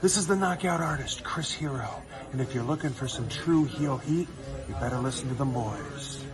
This is the knockout artist, Chris Hero, and if you're looking for some true heel heat, you better listen to them boys.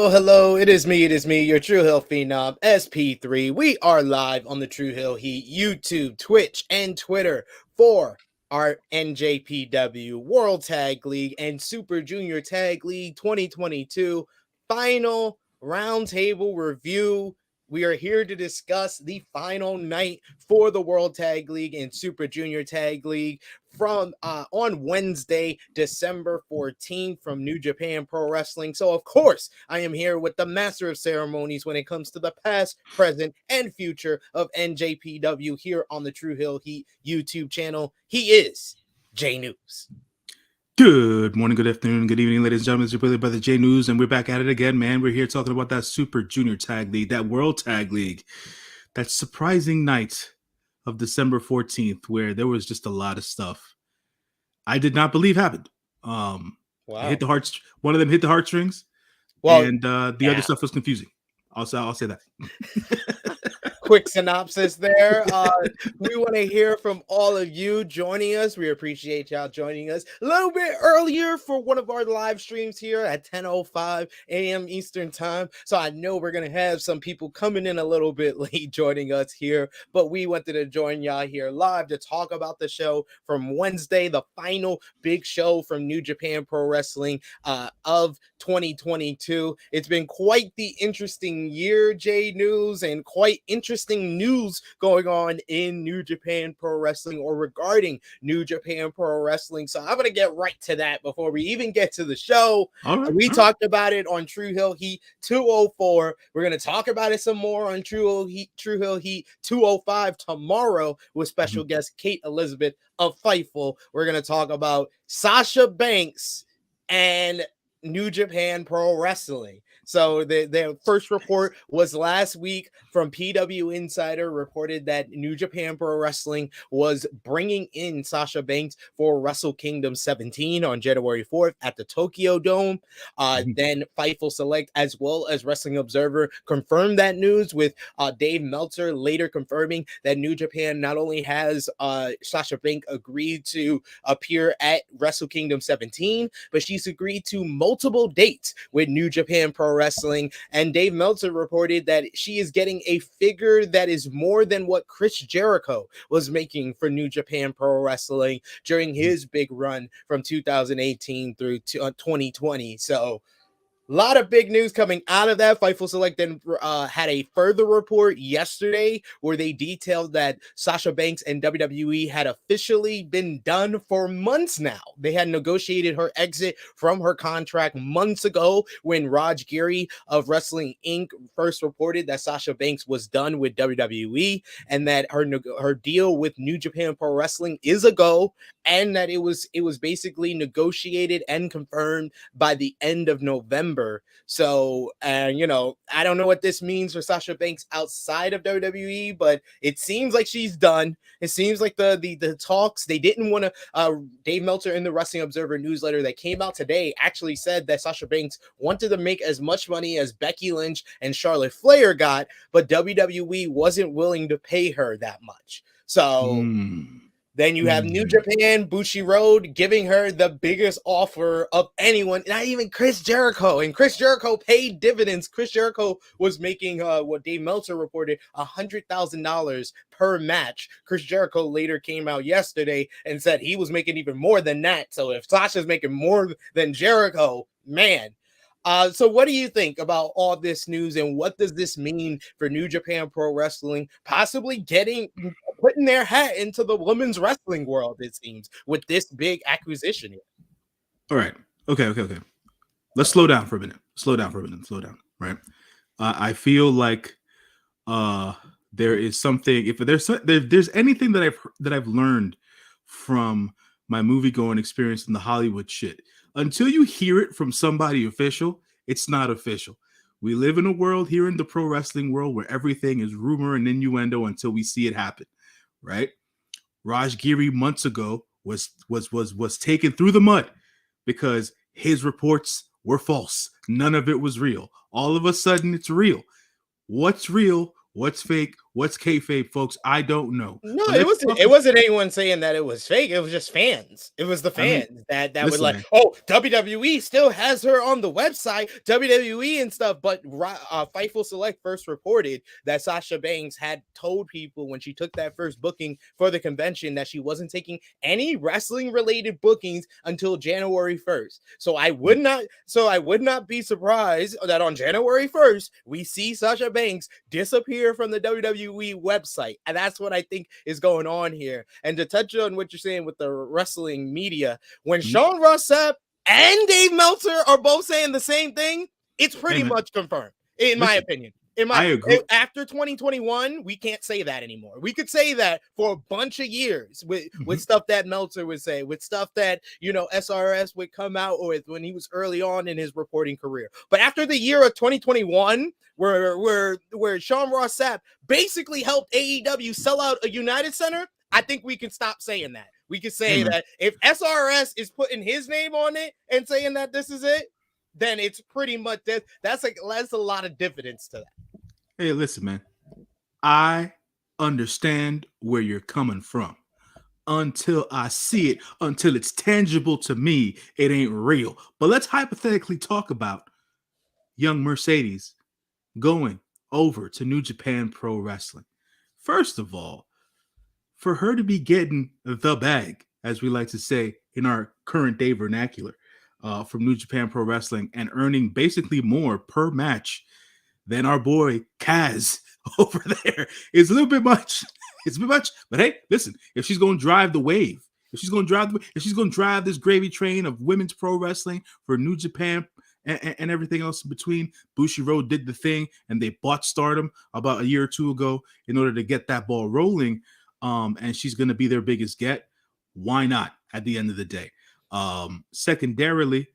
Hello. It is me, your True Hill Phenom, SP3. We are live on the True Hill Heat YouTube, Twitch, and Twitter for our NJPW World Tag League and Super Junior Tag League 2022 Final Roundtable Review. We are here to discuss the final night for the World Tag League and Super Junior Tag League from on Wednesday, December 14th from New Japan Pro Wrestling. So, of course, I am here with the master of ceremonies when it comes to the past, present, and future of NJPW here on the True Hill Heat YouTube channel. He is J-News. Good morning, good afternoon, good evening, ladies and gentlemen. It's your brother J-News, and we're back at it again, man. We're here talking about that Super Junior Tag League, that World Tag League, that surprising night of December 14th, where there was just a lot of stuff I did not believe happened. Wow. It hit the hearts. One of them hit the heartstrings, and the other stuff was confusing. I'll say that. Quick synopsis there. We want to hear from all of you joining us. We appreciate y'all joining us a little bit earlier for one of our live streams here at 10:05 a.m. Eastern time. So I know we're going to have some people coming in a little bit late joining us here, but we wanted to join y'all here live to talk about the show from Wednesday, the final big show from New Japan Pro Wrestling of 2022. It's been quite the interesting year, J-News, and quite interesting news going on in New Japan Pro Wrestling or regarding New Japan Pro Wrestling. So I'm going to get right to that before we even get to the show. We talked about it on True Hill Heat 204. We're going to talk about it some more on True Hill Heat 205 tomorrow with special guest Kate Elizabeth of Fightful. We're going to talk about Sasha Banks and New Japan Pro Wrestling. So the first report was last week from PW Insider, reported that New Japan Pro Wrestling was bringing in Sasha Banks for Wrestle Kingdom 17 on January 4th at the Tokyo Dome. Then Fightful Select as well as Wrestling Observer confirmed that news, with Dave Meltzer later confirming that New Japan not only has Sasha Banks agreed to appear at Wrestle Kingdom 17, but she's agreed to multiple dates with New Japan Pro Wrestling. And Dave Meltzer reported that she is getting a figure that is more than what Chris Jericho was making for New Japan Pro Wrestling during his big run from 2018 through 2020. So a lot of big news coming out of that. Fightful Select then had a further report yesterday where they detailed that Sasha Banks and WWE had officially been done for months now. They had negotiated her exit from her contract months ago when Raj Giri of Wrestling Inc. first reported that Sasha Banks was done with WWE and that her deal with New Japan Pro Wrestling is a go, and that it was basically negotiated and confirmed by the end of November. So, I don't know what this means for Sasha Banks outside of WWE, but it seems like she's done. It seems like the talks, they didn't want to, Dave Meltzer in the Wrestling Observer newsletter that came out today actually said that Sasha Banks wanted to make as much money as Becky Lynch and Charlotte Flair got, but WWE wasn't willing to pay her that much. So then you have New Japan, Bushiroad, giving her the biggest offer of anyone, not even Chris Jericho. And Chris Jericho paid dividends. Chris Jericho was making, what Dave Meltzer reported, $100,000 per match. Chris Jericho later came out yesterday and said he was making even more than that. So if Sasha's making more than Jericho, man. So what do you think about all this news, and what does this mean for New Japan Pro Wrestling possibly putting their hat into the women's wrestling world, it seems, with this big acquisition here? All right. Okay. Let's slow down for a minute. Slow down. Right. I feel like there is something. If there's anything that I've learned from my movie going experience in the Hollywood shit, until you hear it from somebody official, it's not official. We live in a world here in the pro wrestling world where everything is rumor and innuendo until we see it happen, right? Raj Giri months ago was taken through the mud because his reports were false. None of it was real. All of a sudden, it's real. What's real? What's fake? What's kayfabe, folks? I don't know. No, But it let's wasn't. talk. It wasn't anyone saying that it was fake. It was just fans. It was the I mean, fans that would listen, like, man. oh, WWE still has her on the website, WWE and stuff. But Fightful Select first reported that Sasha Banks had told people when she took that first booking for the convention that she wasn't taking any wrestling related bookings until January 1st. So I would not be surprised that on January 1st we see Sasha Banks disappear from the WWE website, and that's what I think is going on here. And to touch on what you're saying with the wrestling media, when Sean Ross Sapp and Dave Meltzer are both saying the same thing, it's pretty much confirmed, in my opinion. I agree. After 2021, we can't say that anymore. We could say that for a bunch of years with stuff that Meltzer would say, with stuff that, SRS would come out with when he was early on in his reporting career. But after the year of 2021, where Sean Ross Sapp basically helped AEW sell out a United Center, I think we can stop saying that. We could say that if SRS is putting his name on it and saying that this is it, then it's pretty much that's a lot of diffidence to that. Hey, listen, man. I understand where you're coming from. Until I see it, until it's tangible to me, it ain't real. But let's hypothetically talk about young Mercedes going over to New Japan Pro Wrestling. First of all, for her to be getting the bag, as we like to say in our current day vernacular, from New Japan Pro Wrestling and earning basically more per match than our boy Kaz over there is a little bit much. It's a bit much. But hey, listen, if she's going to drive the wave, if she's going to drive this gravy train of women's pro wrestling for New Japan and everything else in between, Bushiroad did the thing and they bought Stardom about a year or two ago in order to get that ball rolling. And she's going to be their biggest get. Why not at the end of the day? Secondarily,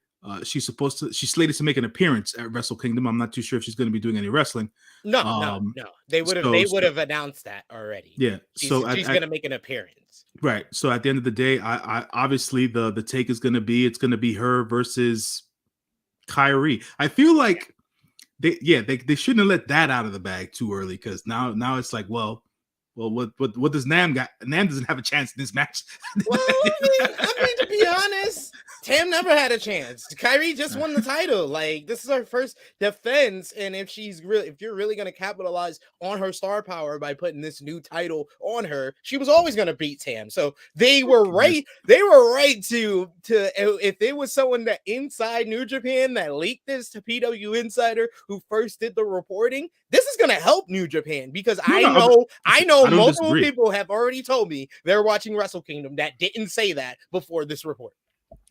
she's slated to make an appearance at Wrestle Kingdom. I'm not too sure if she's going to be doing any wrestling. No. They would have announced that already. Yeah. She's going to make an appearance. Right. So at the end of the day, I obviously the take is going to be her versus Kyrie. I feel like they shouldn't have let that out of the bag too early, because now it's like, well, what does Nam got? Nam doesn't have a chance in this match. Well, I mean, to be honest, Tam never had a chance. Kyrie just won the title. Like, this is her first defense, and if you're really gonna capitalize on her star power by putting this new title on her, she was always gonna beat Tam. So they were right. They were right to if it was someone that inside New Japan that leaked this to PW Insider who first did the reporting, this is gonna help New Japan, because I know multiple people have already told me they're watching Wrestle Kingdom that didn't say that before this report.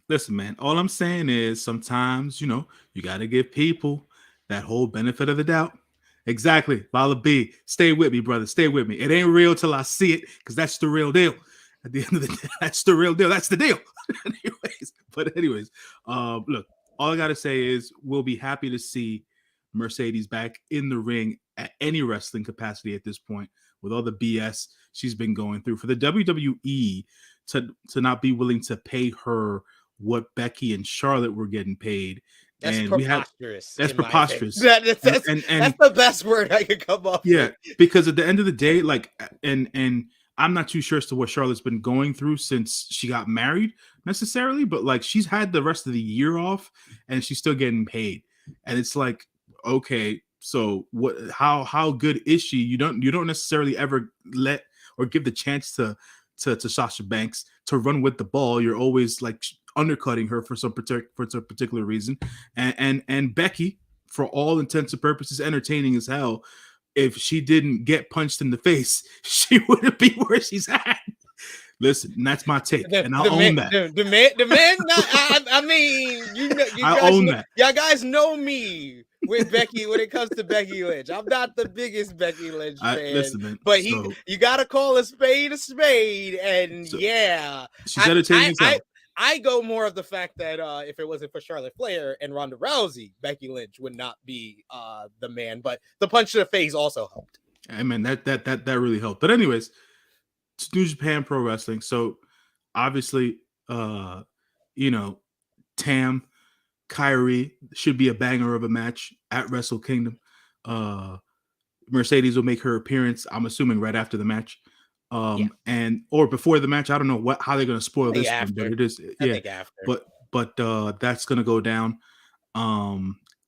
Listen, man, all I'm saying is sometimes, you got to give people that whole benefit of the doubt. Exactly. Lala B, stay with me, brother. Stay with me. It ain't real till I see it, because that's the real deal. At the end of the day, that's the real deal. That's the deal. anyways, look, all I got to say is we'll be happy to see Mercedes back in the ring at any wrestling capacity at this point, with all the BS she's been going through. For the WWE to not be willing to pay her what Becky and Charlotte were getting paid. That's and preposterous. That's preposterous. That's the best word I could come up with. Because at the end of the day, like, and I'm not too sure as to what Charlotte's been going through since she got married necessarily, but like, she's had the rest of the year off and she's still getting paid. And it's like, okay, so what? How good is she? You don't necessarily ever let or give the chance to Sasha Banks to run with the ball. You're always like undercutting her for some particular reason. And Becky, for all intents and purposes, entertaining as hell. If she didn't get punched in the face, she wouldn't be where she's at. Listen, that's my take, and I'll the own man, that. the man. I mean, you know, y'all guys know me with Becky when it comes to Becky Lynch. I'm not the biggest Becky Lynch fan, listen, man, but you gotta call a spade, and she's entertaining as hell. I go more of the fact that if it wasn't for Charlotte Flair and Ronda Rousey, Becky Lynch would not be the man. But the punch to the face also helped. I mean, that really helped. But anyways, it's New Japan Pro Wrestling. So obviously, you know, Tam, Kyrie should be a banger of a match at Wrestle Kingdom. Mercedes will make her appearance, I'm assuming, right after the match. And or before the match. I don't know how they're gonna spoil this one, but it is after. But that's gonna go down.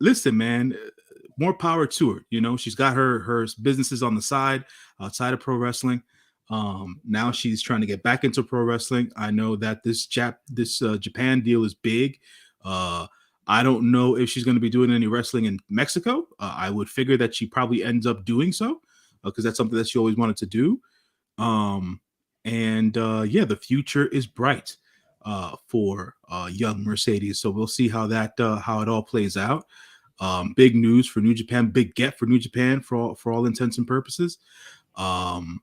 Listen, man, more power to her. You know, she's got her businesses on the side outside of pro wrestling. Now she's trying to get back into pro wrestling. I know that this Japan deal is big. I don't know if she's going to be doing any wrestling in Mexico. I would figure that she probably ends up doing so because that's something that she always wanted to do. The future is bright for young Mercedes. So we'll see how it all plays out. Big news for New Japan, big get for New Japan for all intents and purposes. We'll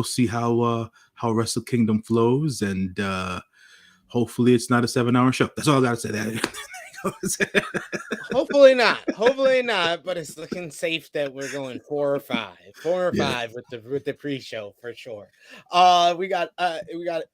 see how Wrestle Kingdom flows, and hopefully it's not a 7-hour show. That's all I gotta say. That Hopefully not, but it's looking safe that we're going 4 or 5 with the pre-show for sure. We got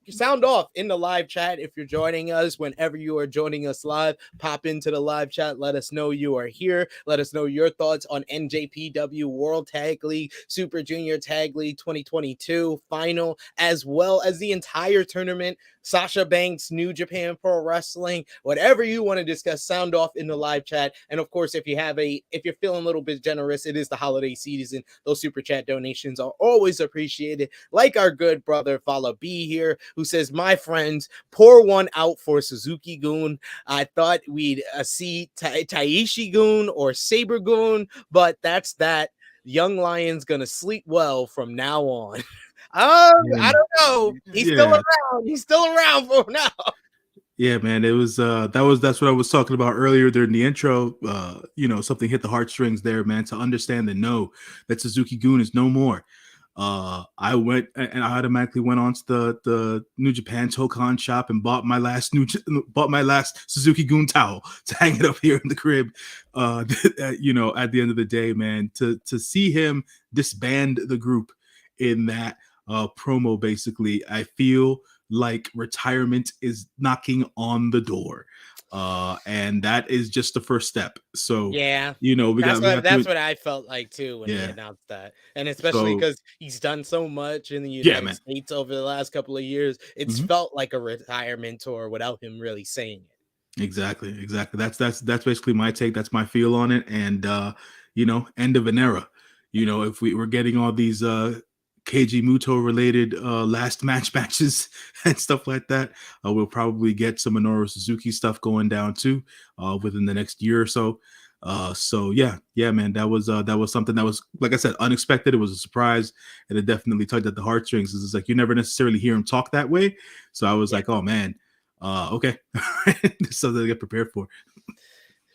sound off in the live chat. If you're joining us, whenever you are joining us live, pop into the live chat, let us know you are here, let us know your thoughts on NJPW World Tag League Super Junior Tag League 2022 final, as well as the entire tournament, Sasha Banks, New Japan Pro Wrestling, whatever you want to discuss. Sound off in the live chat. And of course, if you're feeling a little bit generous, it is the holiday season. Those super chat donations are always appreciated. Like our good brother Fala B here, who says, my friends, pour one out for Suzuki-gun. I thought we'd see Taishi-gun or Saber-gun, but that's that. Young Lion's gonna sleep well from now on. I don't know. He's still around. He's still around for now. Yeah, man, it was that's what I was talking about earlier during the intro. Something hit the heartstrings there, man, to understand and know that Suzuki-gun is no more. I went and I automatically went on to the New Japan Tokan shop and bought my last Suzuki-gun towel to hang it up here in the crib. At the end of the day, man, to see him disband the group in that promo, basically, I feel like retirement is knocking on the door, and that is just the first step. So that's what I felt like too when he announced that, and especially because he's done so much in the United States over the last couple of years, it's felt like a retirement tour without him really saying it. Exactly. That's basically my take. That's my feel on it, and end of an era. If we were getting all these Keiji Muto related last matches and stuff like that, we'll probably get some Minoru Suzuki stuff going down too within the next year or so. Man, that was something that was, like I said, unexpected. It was a surprise, and it definitely tugged at the heartstrings. It's like you never necessarily hear him talk that way, so I was like, oh man, okay, something to get prepared for.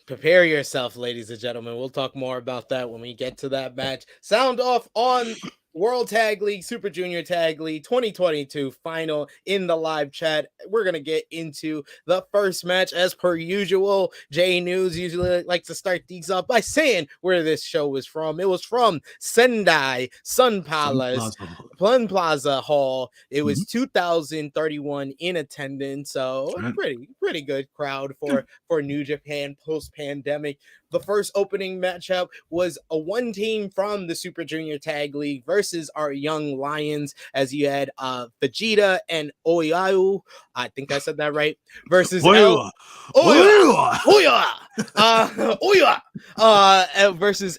Prepare yourself, ladies and gentlemen. We'll talk more about that when we get to that match. Sound off on World Tag League Super Junior Tag League 2022 final in the live chat. We're going to get into the first match as per usual. J-News usually likes to start these up by saying where this show was from. It was from Sendai Sun Palace Plaza Hall. It was 2,031 in attendance, so pretty good crowd for New Japan post-pandemic. The first opening matchup was a one team from the Super Junior Tag League versus our Young Lions, as you had Vegeta and Oyayu, I think I said that right, versus versus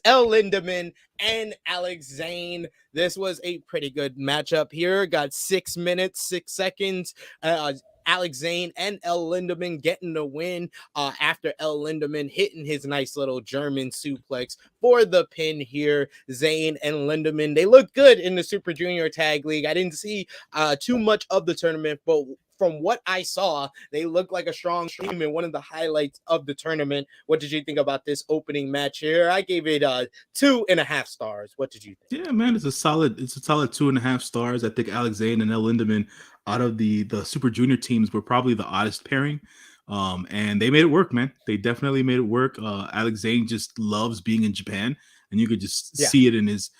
El Lindemann and Alex Zane. This was a pretty good matchup here. Got 6 minutes, 6 seconds. Alex Zane and El Lindaman getting the win after El Lindaman hitting his nice little German suplex for the pin here. Zane and Lindaman, they look good in the Super Junior Tag League. I didn't see too much of the tournament, but from what I saw, they look like a strong team and one of the highlights of the tournament. What did you think about this opening match here? I gave it 2.5 stars. What did you think? Yeah, man, it's a solid 2.5 stars. I think Alex Zane and El Lindaman out of the Super Junior teams were probably the oddest pairing. And they made it work, man. They definitely made it work. Alex Zane just loves being in Japan, and you could just see it in his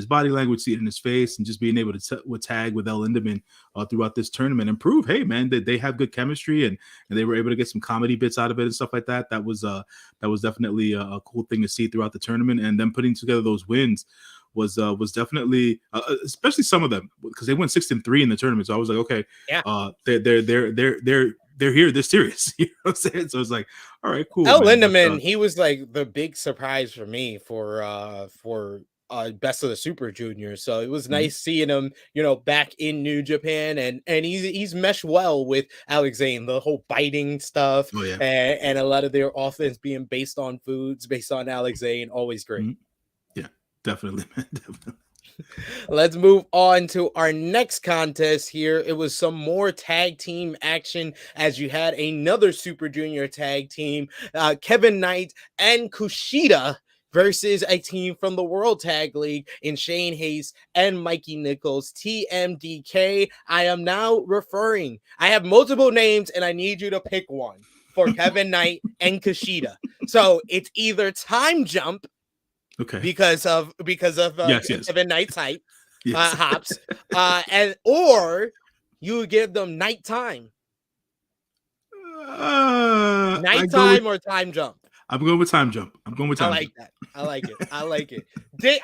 body language, see it in his face, and just being able to tag with El Lindaman throughout this tournament and prove, hey, man, that they have good chemistry, and they were able to get some comedy bits out of it and stuff like that. That was definitely a cool thing to see throughout the tournament, and them putting together those wins was definitely, especially some of them, because they went 6-3 in the tournament. So I was like, okay, they're here, they're serious. You know what I'm saying? So it's like, all right, cool. El Lindaman, he was like the big surprise for me for Best of the Super Juniors. So it was nice seeing him, back in New Japan, and he's meshed well with Alex Zane, the whole biting stuff, and a lot of their offense being based on foods, based on Alex Zane, always great. Mm-hmm. Yeah, definitely, man, definitely. Let's move on to our next contest here. It was some more tag team action as you had another Super Junior tag team, Kevin Knight and Kushida versus a team from the World Tag League in Shane Hayes and Mikey Nichols, TMDK. I am now referring. I have multiple names and I need you to pick one for Kevin Knight and Kushida. So it's either Time Jump, okay, because of yes. Kevin Knight's height, yes. hops, or you give them nighttime, nighttime or Time Jump. I'm going with Time Jump. I like that. I like it.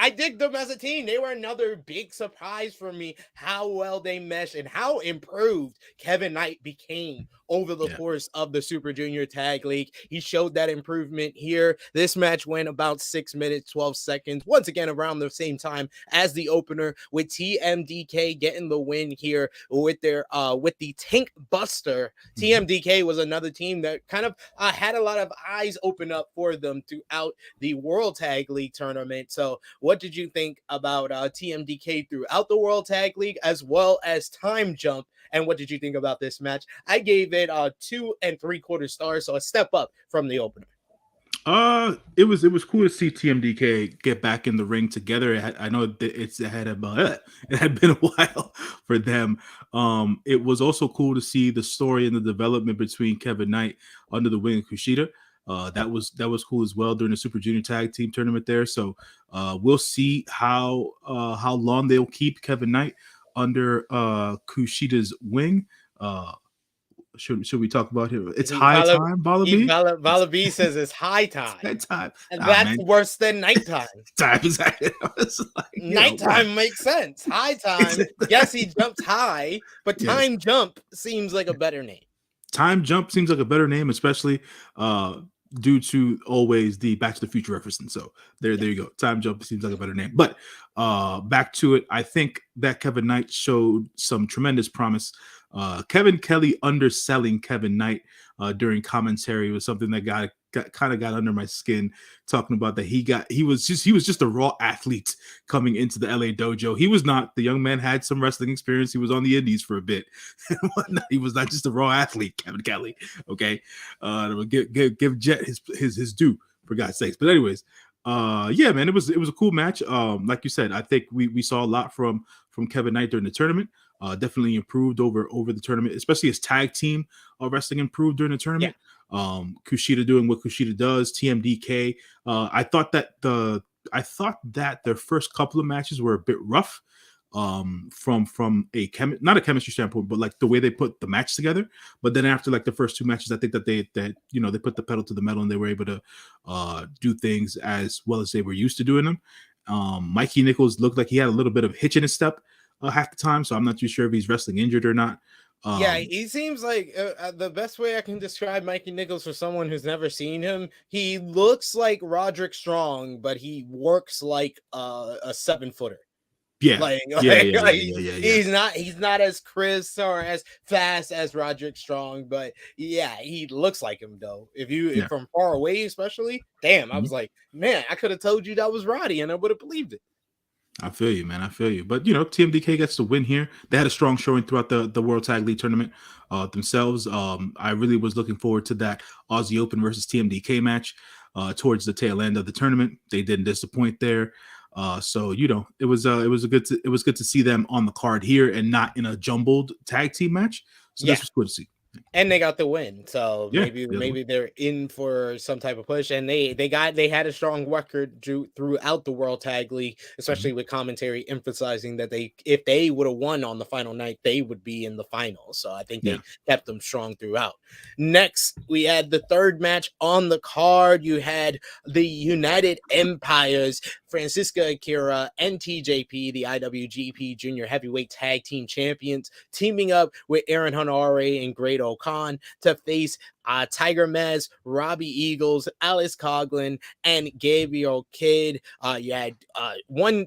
I dig them as a team. They were another big surprise for me, how well they meshed and how improved Kevin Knight became over the course of the Super Junior Tag League. He showed that improvement here. This match went about 6 minutes, 12 seconds. Once again, around the same time as the opener, with TMDK getting the win here with their with the Tank Buster. TMDK was another team that kind of had a lot of eyes open up for them throughout the World Tag League tournament. So what did you think about TMDK throughout the World Tag League as well as Time Jump? And what did you think about this match? I gave it 2 3/4 stars, so a step up from the opener. It was cool to see TMDK get back in the ring together. I know that it had been a while for them. It was also cool to see the story and the development between Kevin Knight under the wing of Kushida. That was cool as well during the Super Junior Tag Team tournament there. So we'll see how long they'll keep Kevin Knight under Kushida's wing. Should we talk about him? It's high time, Vala B says it's high time. It's high time. And that's worse than nighttime. Time, exactly. Nighttime makes sense. High time. Yes, he jumped high, but Time Jump seems like a better name. Time Jump seems like a better name, especially due to always the Back to the Future referencing. So there you go. Time Jump seems like a better name. But back to it, I think that Kevin Knight showed some tremendous promise. Kevin Kelly underselling Kevin Knight during commentary was something that kind of got under my skin, talking about that he was just a raw athlete coming into the LA dojo. He was not. The young man had some wrestling experience. He was on the indies for a bit and whatnot. He was not just a raw athlete, Kevin Kelly. Okay, give Jet his due, for God's sakes. But anyways, yeah, man, it was a cool match. Like you said, I think we saw a lot from Kevin Knight during the tournament. Definitely improved over the tournament, especially his tag team wrestling improved during the tournament. Kushida doing what Kushida does. TMDK. I thought that their first couple of matches were a bit rough. From not a chemistry standpoint, but like the way they put the match together. But then after like the first two matches, I think that they put the pedal to the metal and they were able to do things as well as they were used to doing them. Mikey Nichols looked like he had a little bit of hitch in his step half the time, so I'm not too sure if he's wrestling injured or not. He seems like the best way I can describe Mikey Nichols for someone who's never seen him, he looks like Roderick Strong, but he works like a 7-footer. Yeah. Yeah. He's not as crisp or as fast as Roderick Strong, but yeah, he looks like him though. If from far away, especially, damn, I was like, man, I could have told you that was Roddy, and I would have believed it. I feel you, man. I feel you. But, TMDK gets the win here. They had a strong showing throughout the World Tag League tournament themselves. I really was looking forward to that Aussie Open versus TMDK match towards the tail end of the tournament. They didn't disappoint there. So it was good to see them on the card here and not in a jumbled tag team match. So this was good to see. And they got the win, so maybe they're in for some type of push. And they had a strong record throughout the World Tag League, especially with commentary emphasizing that if they would have won on the final night, they would be in the final. So I think they kept them strong throughout. Next, we had the third match on the card. You had the United Empires, Francisco Akira and TJP, the IWGP Junior Heavyweight Tag Team Champions, teaming up with Aaron Hanare and Great O'Khan to face Tiger Maz, Robbie Eagles, Alice Coughlin, and Gabriel Kidd. You had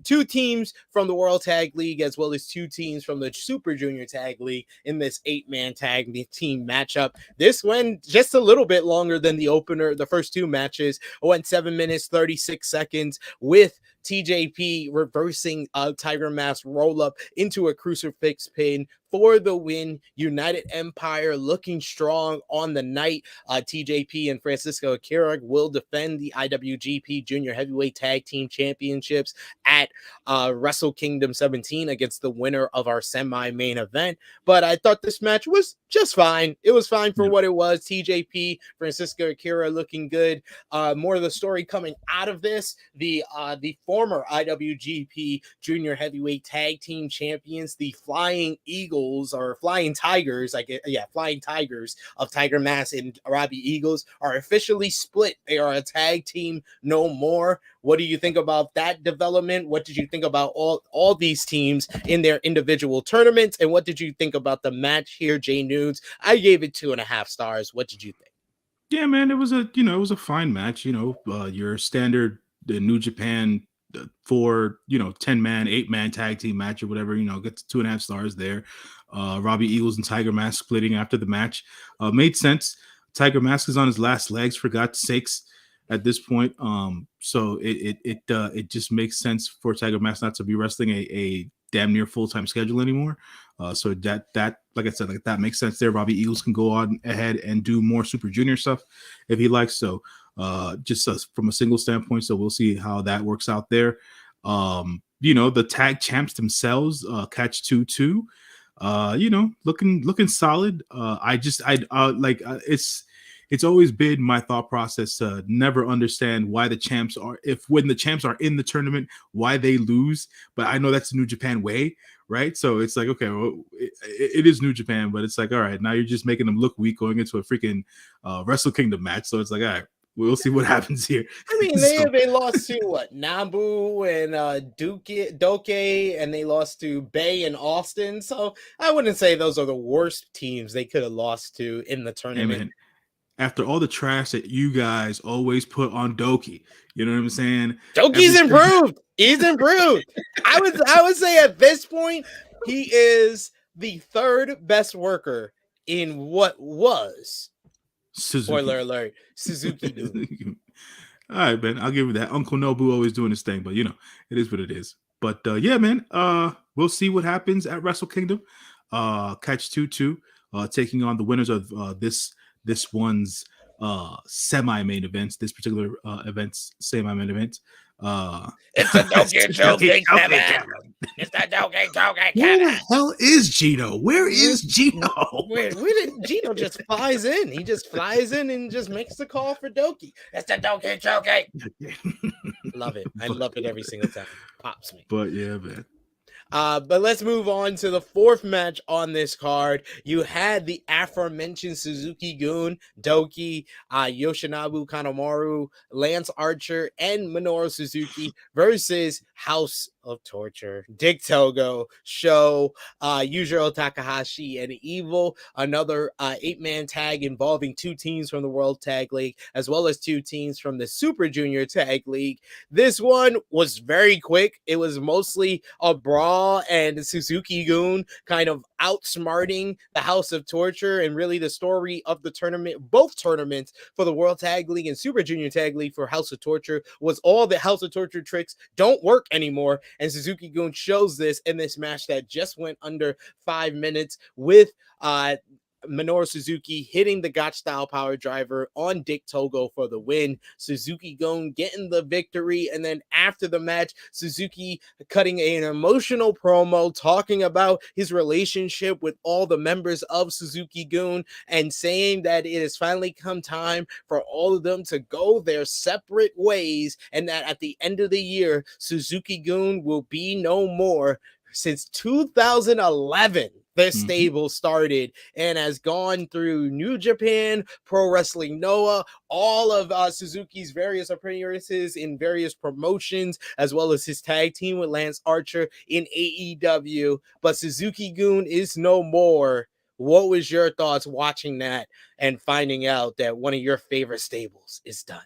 two teams from the World Tag League as well as two teams from the Super Junior Tag League in this 8-man tag team matchup. This went just a little bit longer than the opener. The first two matches went 7 minutes 36 seconds with TJP reversing Tiger Mask roll up into a crucifix pin for the win. United Empire looking strong on the night. TJP and Francisco Akira will defend the IWGP Junior Heavyweight Tag Team Championships at Wrestle Kingdom 17 against the winner of our semi-main event. But I thought this match was just fine. It was fine for what it was. TJP, Francisco Akira looking good. More of the story coming out of this. The former IWGP Junior Heavyweight Tag Team Champions, the Flying Eagles or Flying Tigers, Flying Tigers of Tiger Mask and Robbie Eagles are officially split. They are a tag team no more. What do you think about that development? What did you think about all these teams in their individual tournaments? And what did you think about the match here, J-News? I gave it 2.5 stars. What did you think? Yeah, man, it was a fine match. Your standard New Japan 10-man, 8-man tag team match or whatever. Gets 2.5 stars there. Robbie Eagles and Tiger Mask splitting after the match made sense. Tiger Mask is on his last legs, for God's sakes, at this point. So it just makes sense for Tiger Mask not to be wrestling a damn near full-time schedule anymore. So that like I said, that makes sense there. Robbie Eagles can go on ahead and do more Super Junior stuff if he likes. So just from a single standpoint, so we'll see how that works out there. The tag champs themselves, Catch 2-2, looking solid. It's always been my thought process to never understand why the champs when the champs are in the tournament, why they lose. But I know that's the New Japan way, right? So it's like, okay, well, it is New Japan, but it's like, all right, now you're just making them look weak going into a freaking Wrestle Kingdom match. So it's like, all right, we'll see what happens here. I mean, they lost to Nabu and Doke, and they lost to Bay and Austin. So I wouldn't say those are the worst teams they could have lost to in the tournament. Amen. After all the trash that you guys always put on Doki, you know what I'm saying? Doki's improved. He's improved. I would say at this point, he is the third best worker in what was Suzuki. Spoiler alert, Suzuki. All right, man. I'll give you that. Uncle Nobu always doing his thing, but it is what it is. But yeah, man. We'll see what happens at Wrestle Kingdom. Catch 2-2, taking on the winners of this one's semi-main events. This particular event's semi-main event. It's a Doki Kevin. It's the Doki Kevin. Where the hell is Gino? Where is Gino? Where did Gino just flies in? He just flies in and just makes the call for Doki. It's the Doki. Love it. I love it every single time. Pops me. But yeah, man. But let's move on to the fourth match on this card. You had the aforementioned Suzuki-gun, Doki, Yoshinobu Kanemaru, Lance Archer, and Minoru Suzuki versus House of Torture. Dick Togo, Show, Yujiro Takahashi, and Evil. Another 8-man tag involving 2 teams from the World Tag League, as well as 2 teams from the Super Junior Tag League. This one was very quick. It was mostly a brawl and Suzuki-gun kind of outsmarting the House of Torture, and really the story of the tournament, both tournaments for the World Tag League and Super Junior Tag League for House of Torture, was all the House of Torture tricks don't work anymore. And Suzuki-gun shows this in this match that just went under 5 minutes with Minoru Suzuki hitting the Gotch style power driver on Dick Togo for the win. Suzuki-gun getting the victory. And then after the match, Suzuki cutting an emotional promo talking about his relationship with all the members of Suzuki-gun and saying that it has finally come time for all of them to go their separate ways, and that at the end of the year, Suzuki-gun will be no more. Since 2011, this stable started and has gone through New Japan, Pro Wrestling Noah, all of Suzuki's various appearances in various promotions, as well as his tag team with Lance Archer in AEW. But Suzuki-gun is no more. What was your thoughts watching that and finding out that one of your favorite stables is done?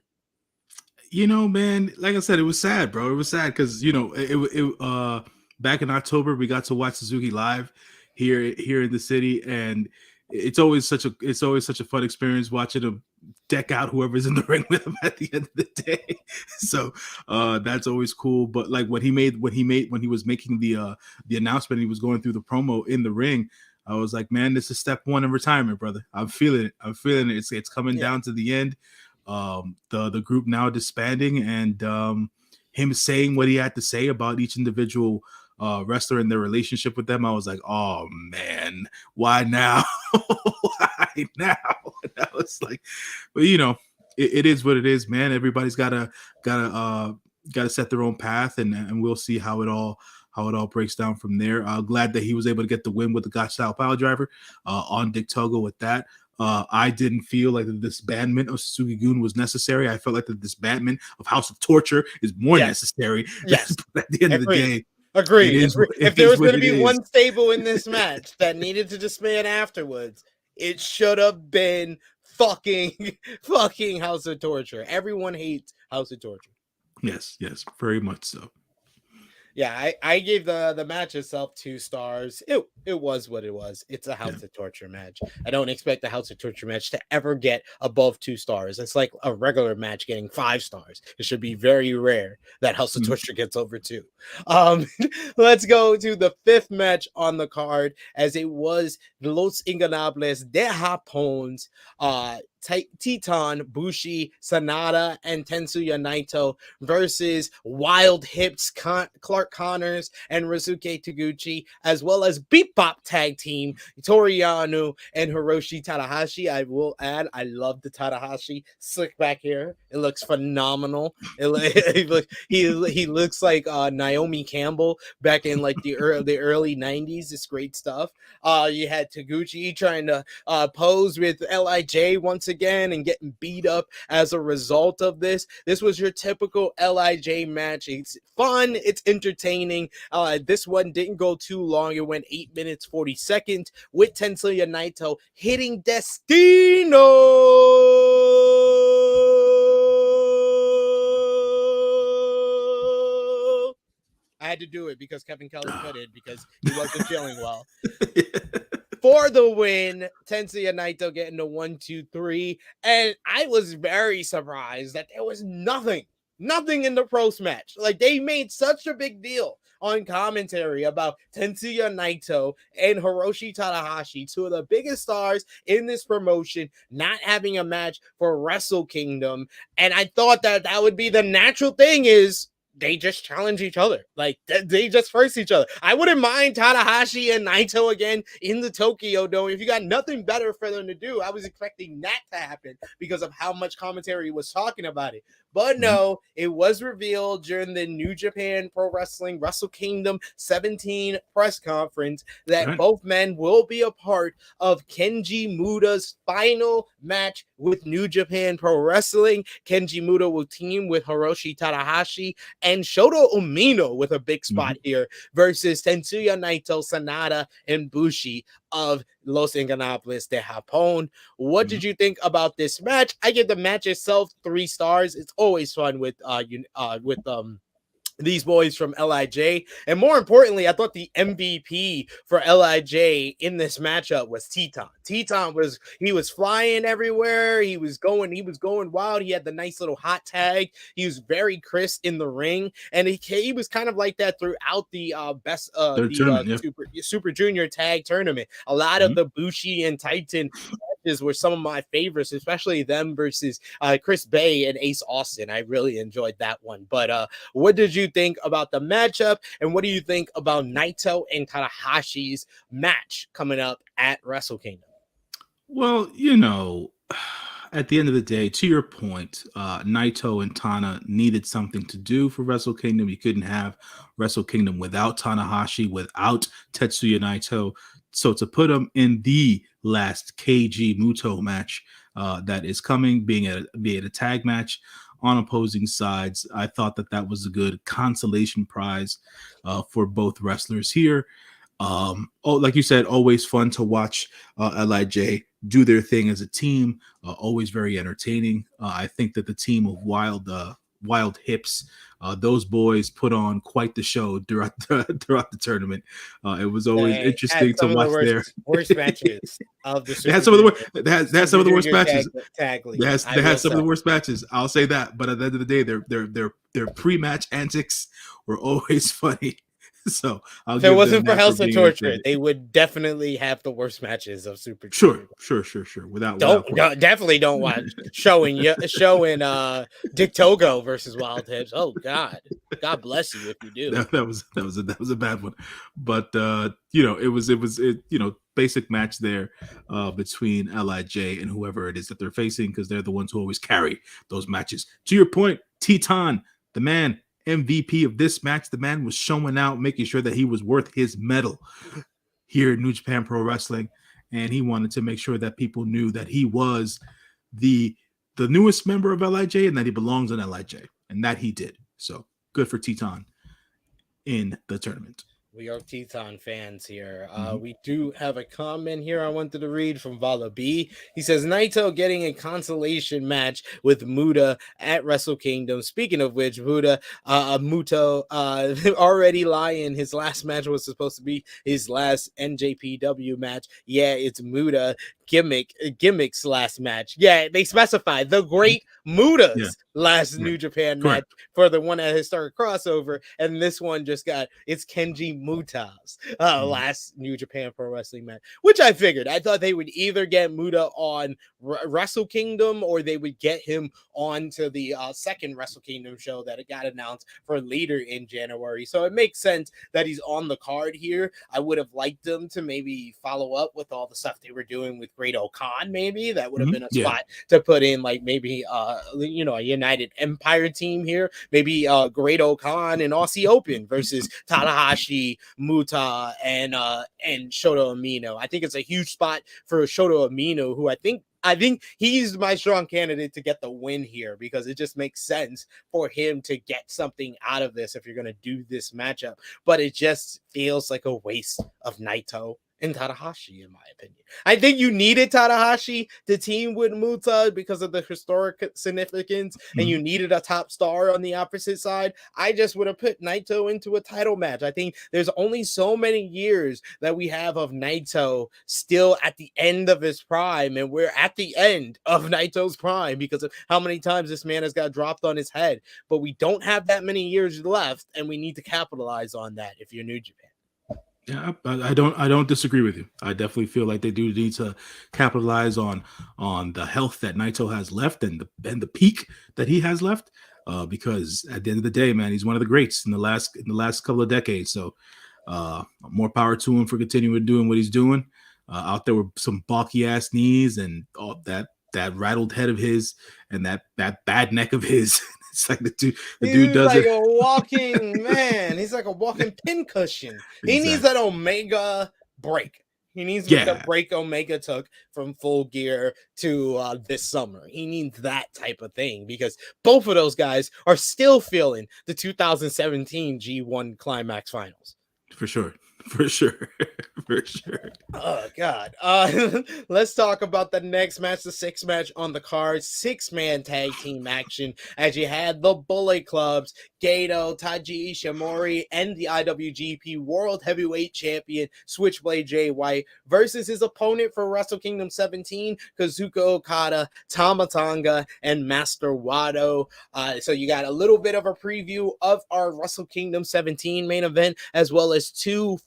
You know, man, like I said, it was sad, bro. It was sad because, you know, it back in October, we got to watch Suzuki live here in the city, and it's always such a fun experience watching him deck out whoever's in the ring with him at the end of the day. So that's always cool. But like when he was making the announcement, he was going through the promo in the ring, I was like, man, this is step 1 in retirement, brother. I'm feeling it. It's coming down to the end. The group now disbanding, and him saying what he had to say about each individual wrestler and their relationship with them. I was like, oh man, why now? Why now? And I was like, but you know, it is what it is, man. Everybody's gotta set their own path, and we'll see how it all breaks down from there. Glad that he was able to get the win with the Gotch style power driver on Dick Togo with that. I didn't feel like the disbandment of Suzuki-gun was necessary. I felt like the disbandment of House of Torture is more necessary. Yes. But at the end of the day, agreed. If there was going to be one stable in this match that needed to disband afterwards, it should have been fucking House of Torture. Everyone hates House of Torture. Yes, very much so. Yeah, I gave the match itself 2 stars. It was what it was. It's a House of Torture match. I don't expect the House of Torture match to ever get above 2 stars. It's like a regular match getting 5 stars. It should be very rare that House of Torture gets over 2. Let's go to the 5th match on the card, as it was Los Ingobernables de Japón's Titan, Bushi, Sanada, and Tetsuya Naito versus Wild Hips, Clark Connors, and Ryusuke Taguchi, as well as Beat Bop tag team, Toriano and Hiroshi Tanahashi. I will add, I love the Tanahashi slick back here. It looks phenomenal. He looks like Naomi Campbell back in like the early 90s. It's great stuff. You had Taguchi trying to pose with LIJ once again and getting beat up as a result of this. This was your typical LIJ match. It's fun, it's entertaining. This one didn't go too long. It went 8 minutes 40 seconds with Tetsuya Naito hitting Destino. I had to do it because Kevin Kelly put it because he wasn't feeling well. For the win, Tetsuya Naito getting the 1, 2, 3. And I was very surprised that there was nothing in the pros match. Like, they made such a big deal on commentary about Tetsuya Naito and Hiroshi Tanahashi, 2 of the biggest stars in this promotion, not having a match for Wrestle Kingdom. And I thought that would be the natural thing, is they just challenge each other. Like, they just face each other. I wouldn't mind Tanahashi and Naito again in the Tokyo Dome. If you got nothing better for them to do, I was expecting that to happen because of how much commentary was talking about it. But no, it was revealed during the New Japan Pro Wrestling Wrestle Kingdom 17 press conference that both men will be a part of Kenji Muta's final match with New Japan Pro Wrestling. Kenji Muta will team with Hiroshi Tanahashi and Shota Umino with a big spot here versus Tetsuya Naito, Sanada, and Bushi of Los Ingobernables de Japón. What did you think about this match? I give the match itself 3 stars. It's always fun with these boys from LIJ. And more importantly, I thought the MVP for LIJ in this matchup was Teton. Teton was flying everywhere. He was going wild. He had the nice little hot tag. He was very crisp in the ring. And he was kind of like that throughout the Super Junior tag tournament. A lot of the Bushi and Titan were some of my favorites, especially them versus Chris Bay and Ace Austin. I really enjoyed that one. But what did you think about the matchup, and what do you think about Naito and Tanahashi's match coming up at Wrestle Kingdom? Well, at the end of the day, to your point, Naito and Tana needed something to do for Wrestle Kingdom. You couldn't have Wrestle Kingdom without Tanahashi, without Tetsuya Naito. So to put them in the last KG Muto match that is coming, being a tag match on opposing sides, I thought that was a good consolation prize for both wrestlers here. Like you said, always fun to watch LIJ do their thing as a team. Always very entertaining. I think that the team of Wild Hips, those boys put on quite the show throughout the tournament. It was always interesting to watch their worst matches of the. They had some of the worst matches. They had some of the worst matches. I'll say that. But at the end of the day, their pre-match antics were always funny. So if it wasn't for House of Torture, they would definitely have the worst matches of Super Junior. Sure. Definitely don't watch showing Dick Togo versus Wild Hips. Oh God bless you if you do. That was a bad one, but it was basic match there between LIJ and whoever it is that they're facing, because they're the ones who always carry those matches. To your point, Teton, the man. MVP of this match, the man was showing out, making sure that he was worth his medal here at New Japan Pro Wrestling, and he wanted to make sure that people knew that he was the newest member of LIJ and that he belongs in LIJ, and that he did. So good for Teton in the tournament. We are Teton fans here. We do have a comment here I wanted to read from Vala B. He says, Naito getting a consolation match with Muta at Wrestle Kingdom. Speaking of which, Muto already lying. His last match was supposed to be his last NJPW match. Yeah, it's Muta gimmicks last match. Yeah, they specified the Great Muta's last New Japan match for the one at Historic Crossover, and this one it's Kenji Muta's last New Japan Pro Wrestling match, which I figured. I thought they would either get Muta on Wrestle Kingdom or they would get him on to the second Wrestle Kingdom show that it got announced for later in January. So it makes sense that he's on the card here. I would have liked them to maybe follow up with all the stuff they were doing with Great Khan. Maybe that would have been a spot to put in, like maybe a United Empire team here. Maybe Great Khan and Aussie Open versus Tanahashi, Muta, and Shota Umino. I think it's a huge spot for Shota Umino, who I think he's my strong candidate to get the win here, because it just makes sense for him to get something out of this if you're going to do this matchup. But it just feels like a waste of Naito and Tanahashi, in my opinion. I think you needed Tanahashi to team with Muta because of the historic significance, and you needed a top star on the opposite side. I just would have put Naito into a title match. I think there's only so many years that we have of Naito still at the end of his prime, and we're at the end of Naito's prime because of how many times this man has got dropped on his head. But we don't have that many years left, and we need to capitalize on that if you're New Japan. Yeah, I don't disagree with you. I definitely feel like they do need to capitalize on the health that Naito has left and the peak that he has left. Because at the end of the day, man, he's one of the greats in the last couple of decades. So more power to him for continuing doing what he's doing. Out there with some bulky ass knees and all that rattled head of his and that bad neck of his. It's like the He's dude does like it. a walking man. He's like a walking pincushion. He needs Exactly. that Omega break. He needs the Yeah, break Omega took from Full Gear to this summer. He needs that type of thing because both of those guys are still feeling the 2017 G1 Climax Finals. for sure. For sure. For sure. Oh God. Let's talk about the next match, the sixth match on the card, 6-man tag team action. As you had the Bullet Clubs, Gato, Taiji Ishimori, and the IWGP World Heavyweight Champion Switchblade Jay White versus his opponent for Wrestle Kingdom 17, Kazuka Okada, Tama Tonga, and Master Wato. So you got a little bit of a preview of our Wrestle Kingdom 17 main event, as well as 2/4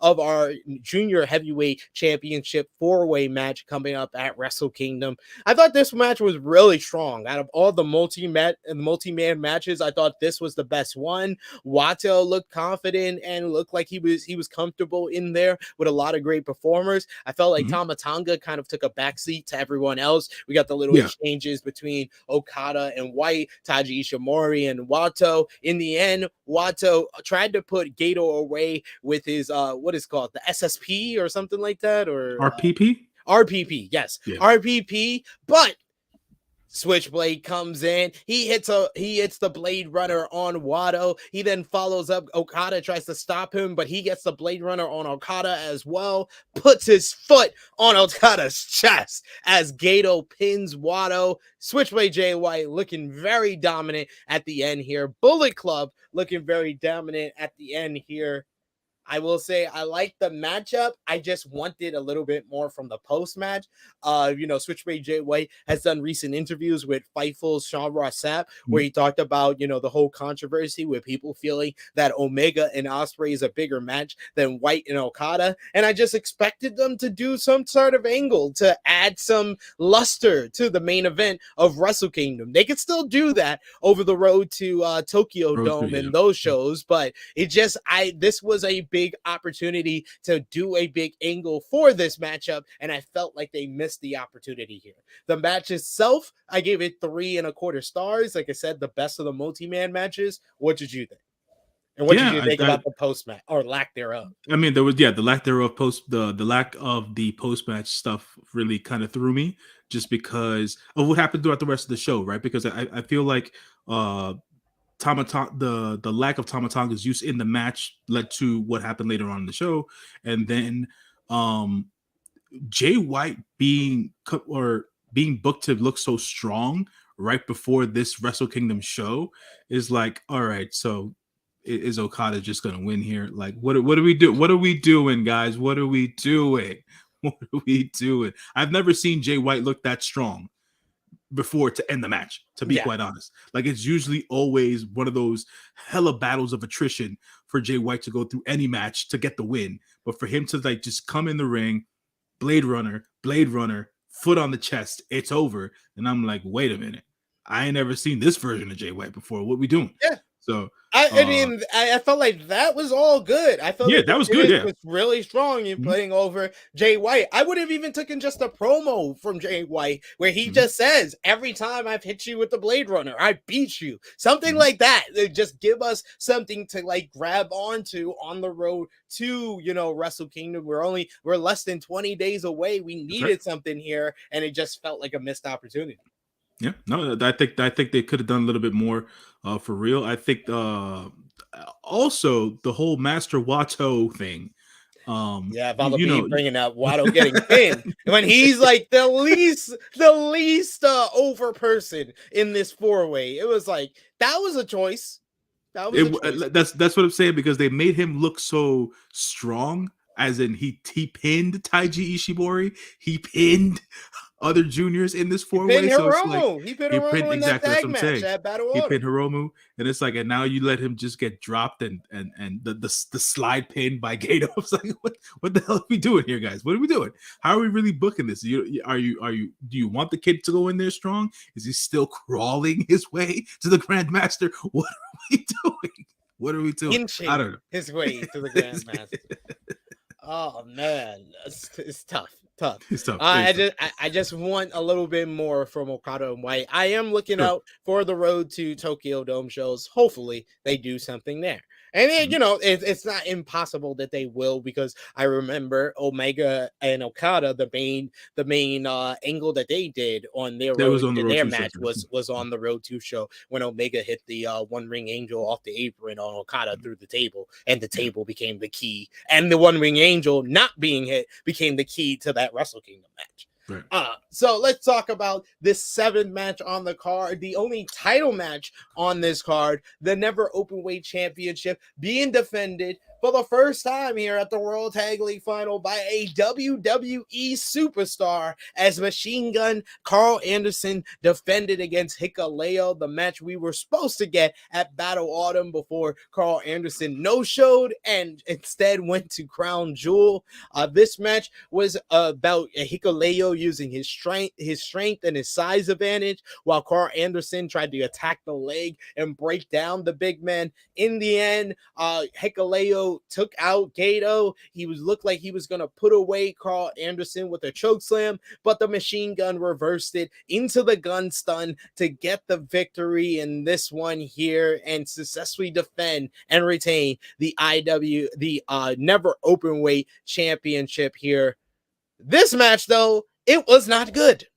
of our Junior Heavyweight Championship 4-way match coming up at Wrestle Kingdom. I thought this match was really strong. Out of all the multi-man matches, I thought this was the best one. Wato looked confident and looked like he was comfortable in there with a lot of great performers. I felt like Tama Tonga kind of took a backseat to everyone else. We got the little exchanges between Okada and White, Taiji Ishimori and Wato. In the end, Wato tried to put Gato away with his what is called the SSP or something like that, or RPP? RPP, yes, Yeah. RPP, but Switchblade comes in. He hits the Blade Runner on Wato. He then follows up. Okada tries to stop him, but he gets the Blade Runner on Okada as well. Puts his foot on Okada's chest as Gato pins Wato. Switchblade Jay White looking very dominant at the end here. Bullet Club looking very dominant at the end here. I will say I like the matchup. I just wanted a little bit more from the post match. Switchblade Jay White has done recent interviews with Fightful's Sean Ross Sapp, where he talked about, the whole controversy with people feeling that Omega and Ospreay is a bigger match than White and Okada. And I just expected them to do some sort of angle to add some luster to the main event of Wrestle Kingdom. They could still do that over the road to Tokyo Dome and those shows, but this was a big opportunity to do a big angle for this matchup, and I felt like they missed the opportunity here. The match itself, I gave it 3.25 stars. Like I said, the best of the multi-man matches. What did you think? And what did you think about the post match or lack thereof? I mean, there was the lack thereof the lack of the post match stuff really kind of threw me, just because of what happened throughout the rest of the show, right? Because I feel like the lack of Tama Tonga's use in the match led to what happened later on in the show, and then Jay White being booked to look so strong right before this Wrestle Kingdom show is like, all right, so is Okada just gonna win here? Like, what do we do? What are we doing, guys? What are we doing? What are we doing? I've never seen Jay White look that strong before to end the match, to be quite honest. Like, it's usually always one of those hella battles of attrition for Jay White to go through any match to get the win. But for him to like just come in the ring, Blade Runner, foot on the chest, it's over. And I'm like, wait a minute. I ain't never seen this version of Jay White before. What we doing? Yeah. So I felt like that was all good. I felt like that was good. Yeah, was really strong in playing over Jay White. I would have even taken just a promo from Jay White where he just says, "Every time I've hit you with the Blade Runner, I beat you." Something like that. They just give us something to like grab onto on the road to Wrestle Kingdom. We're less than 20 days away. We needed something here, and it just felt like a missed opportunity. Yeah, no, I think they could have done a little bit more for real. I think also the whole Master Wato thing. Follow me bringing up Wato getting pinned when he's like the least over person in this 4-way. It was like that was a choice. That's what I'm saying, because they made him look so strong, as in he pinned Taiji Ishimori, he pinned other juniors in this 4-way. So it's like, he pinned Hiromu in that tag match at Battle Order. He pinned Hiromu, and it's like, and now you let him just get dropped and the slide pin by Gato. It's like, what the hell are we doing here, guys? What are we doing? How are we really booking this? Do you want the kid to go in there strong? Is he still crawling his way to the Grandmaster? What are we doing? What are we doing? Inching I don't know. his way to the Grandmaster. Oh man, it's tough. tough. It's tough. I just want a little bit more from Okada and White. I am looking out for the road to Tokyo Dome shows. Hopefully, they do something there. And then, it's not impossible that they will, because I remember Omega and Okada, the main angle that they did on their road, their match was on the Road 2 show when Omega hit the One Ring Angel off the apron on Okada through the table, and the table became the key, and the One Ring Angel not being hit became the key to that Wrestle Kingdom match. Right. So let's talk about this 7th match on the card, the only title match on this card, the Never Openweight Championship being defended for the first time here at the World Tag League Final by a WWE superstar, as Machine Gun Carl Anderson defended against Hikuleo, the match we were supposed to get at Battle Autumn before Carl Anderson no-showed and instead went to Crown Jewel. This match was about Hikuleo using his strength and his size advantage, while Carl Anderson tried to attack the leg and break down the big man. In the end, Hikuleo took out Gato. Looked like he was going to put away Carl Anderson with a chokeslam, but the Machine Gun reversed it into the gun stun to get the victory in this one here and successfully defend and retain the Never Openweight Championship here. This match, though, it was not good.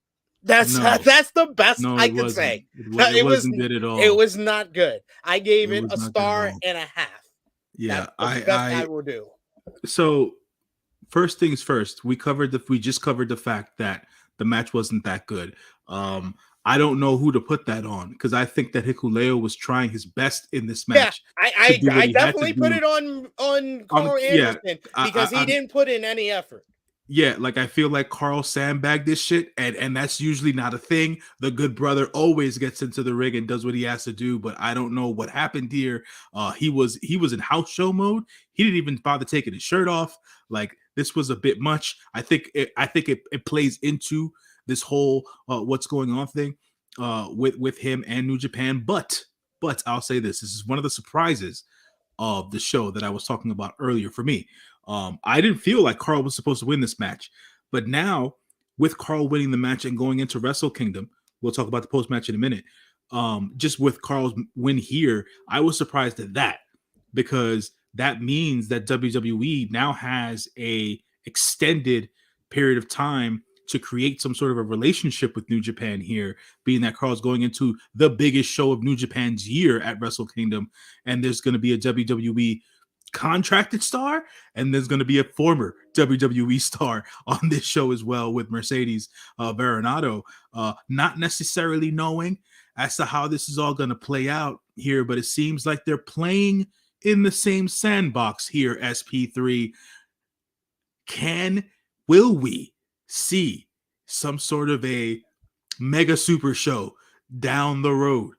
That's the best I can say. It wasn't good at all. It was not good. I gave it a star and a half. Yeah, I will do. So first things first, we just covered the fact that the match wasn't that good. I don't know who to put that on, because I think that Hikuleo was trying his best in this match. Yeah, I definitely put it on Carl Anderson because he didn't put in any effort. Yeah, like I feel like Carl sandbagged this shit, and that's usually not a thing. The good brother always gets into the ring and does what he has to do, but I don't know what happened here. He was in house show mode. He didn't even bother taking his shirt off. Like, this was a bit much. I think it plays into this whole what's going on thing with him and New Japan. But I'll say this is one of the surprises of the show that I was talking about earlier for me. I didn't feel like Carl was supposed to win this match, but now with Carl winning the match and going into Wrestle Kingdom, we'll talk about the post match in a minute. Just with Carl's win here, I was surprised at that, because that means that WWE now has a extended period of time to create some sort of a relationship with New Japan here, being that Carl's going into the biggest show of New Japan's year at Wrestle Kingdom, and there's going to be a WWE contracted star, and there's going to be a former WWE star on this show as well, with Mercedes Veronado, not necessarily knowing as to how this is all going to play out here, but it seems like they're playing in the same sandbox here. SP3, will we see some sort of a mega super show down the road?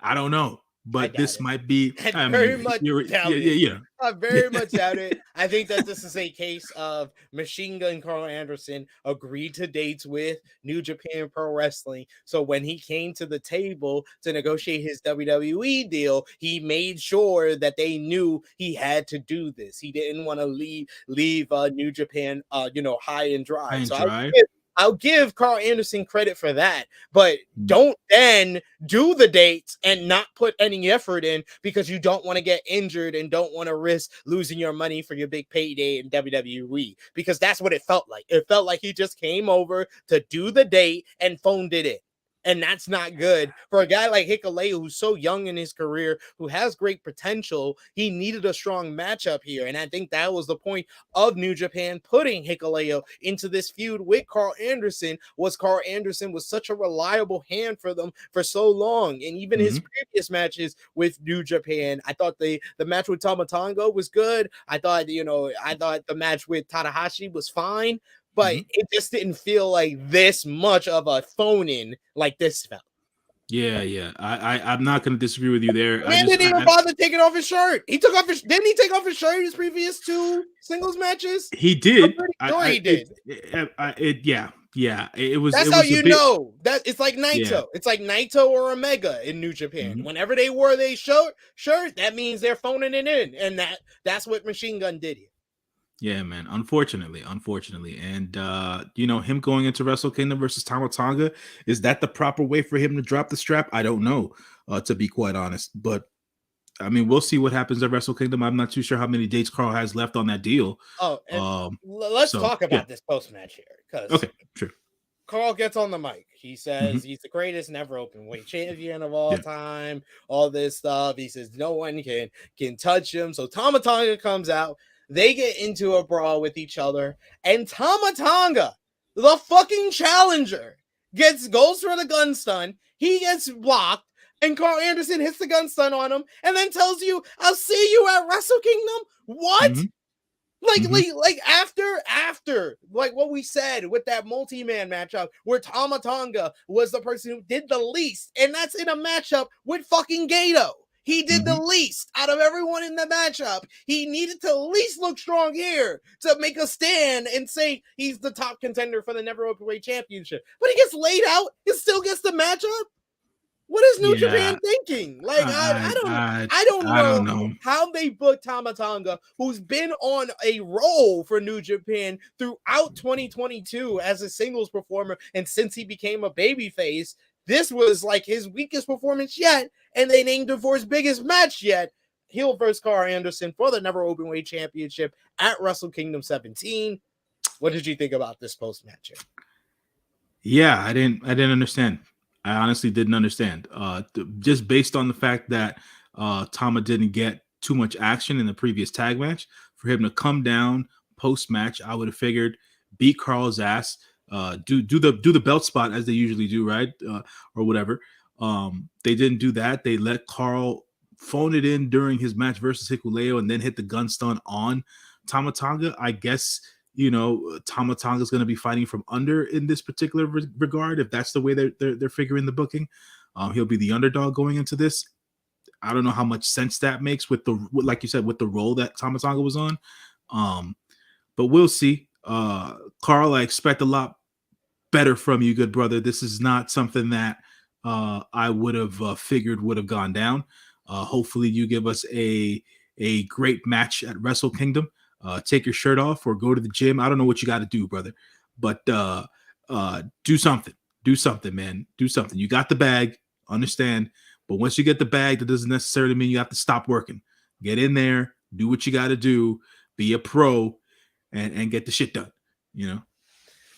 I don't know. But this might be. I very much doubt it. I think that this is a case of Machine Gun Carl Anderson agreed to dates with New Japan Pro Wrestling. So when he came to the table to negotiate his WWE deal, he made sure that they knew he had to do this. He didn't want to leave New Japan, high and dry. I'll give Carl Anderson credit for that, but don't then do the dates and not put any effort in because you don't want to get injured and don't want to risk losing your money for your big payday in WWE, because that's what it felt like. It felt like he just came over to do the date and phoned it in. And that's not good for a guy like Hikuleo, who's so young in his career, who has great potential. He needed a strong matchup here. And I think that was the point of New Japan putting Hikuleo into this feud with Carl Anderson. Carl Anderson was such a reliable hand for them for so long. And even his previous matches with New Japan, I thought the match with Tama Tonga was good. I thought the match with Tanahashi was fine. But it just didn't feel like this much of a phone-in like this felt. Yeah. I'm not going to disagree with you there. Man didn't even bother taking off his shirt. Didn't he take off his shirt in his previous 2 singles matches? He did. He did. Yeah. It was. That's it how was you know that it's like Naito. Yeah. It's like Naito or Omega in New Japan. Whenever they wore their shirt, that means they're phoning it in, and that's what Machine Gun did here. Yeah, man. Unfortunately, and him going into Wrestle Kingdom versus Tama Tonga, is that the proper way for him to drop the strap? I don't know, to be quite honest. But I mean, we'll see what happens at Wrestle Kingdom. I'm not too sure how many dates Carl has left on that deal. Oh, and let's talk Yeah. about this post match here, because Okay, sure. Carl gets on the mic. He says Mhm. he's the greatest never open weight champion of all Yeah. time. All this stuff. He says no one can touch him. So Tama Tonga comes out. They get into a brawl with each other, and Tama Tonga, the fucking challenger, goes for the gun stun. He gets blocked, and Carl Anderson hits the gun stun on him, and then tells you, "I'll see you at Wrestle Kingdom." What? Mhm. Like after like what we said with that multi-man matchup where Tama Tonga was the person who did the least, and that's in a matchup with fucking Gato. He did the least out of everyone in the matchup. He needed to at least look strong here to make a stand and say he's the top contender for the Never Openweight Championship. But he gets laid out, he still gets the matchup. What is New Japan thinking? Like, I don't know how they booked Tama Tonga, who's been on a roll for New Japan throughout 2022 as a singles performer, and since he became a babyface, this was like his weakest performance yet, and they named him for his biggest match yet. Heel versus Carl Anderson for the Never Openweight Championship at Wrestle Kingdom 17. What did you think about this post match? Yeah, I didn't understand. I honestly didn't understand. Just based on the fact that Tama didn't get too much action in the previous tag match, for him to come down post match, I would have figured beat Carl's ass, do the belt spot as they usually do, right, or whatever. They didn't do that. They let Carl phone it in during his match versus Hikuleo, and then hit the gun stun on Tama Tonga. I guess Tama Tonga is going to be fighting from under in this particular regard. If that's the way they're figuring the booking, he'll be the underdog going into this. I don't know how much sense that makes with like you said, with the role that Tama Tonga was on. But we'll see. Carl, I expect a lot better from you, good brother. This is not something that I would have figured would have gone down. Hopefully you give us a great match at Wrestle Kingdom. Take your shirt off or go to the gym. I don't know what you got to do, brother, but do something. Do something, man. Do something. You got the bag, understand, but once you get the bag, that doesn't necessarily mean you have to stop working. Get in there, do what you got to do, be a pro, and get the shit done,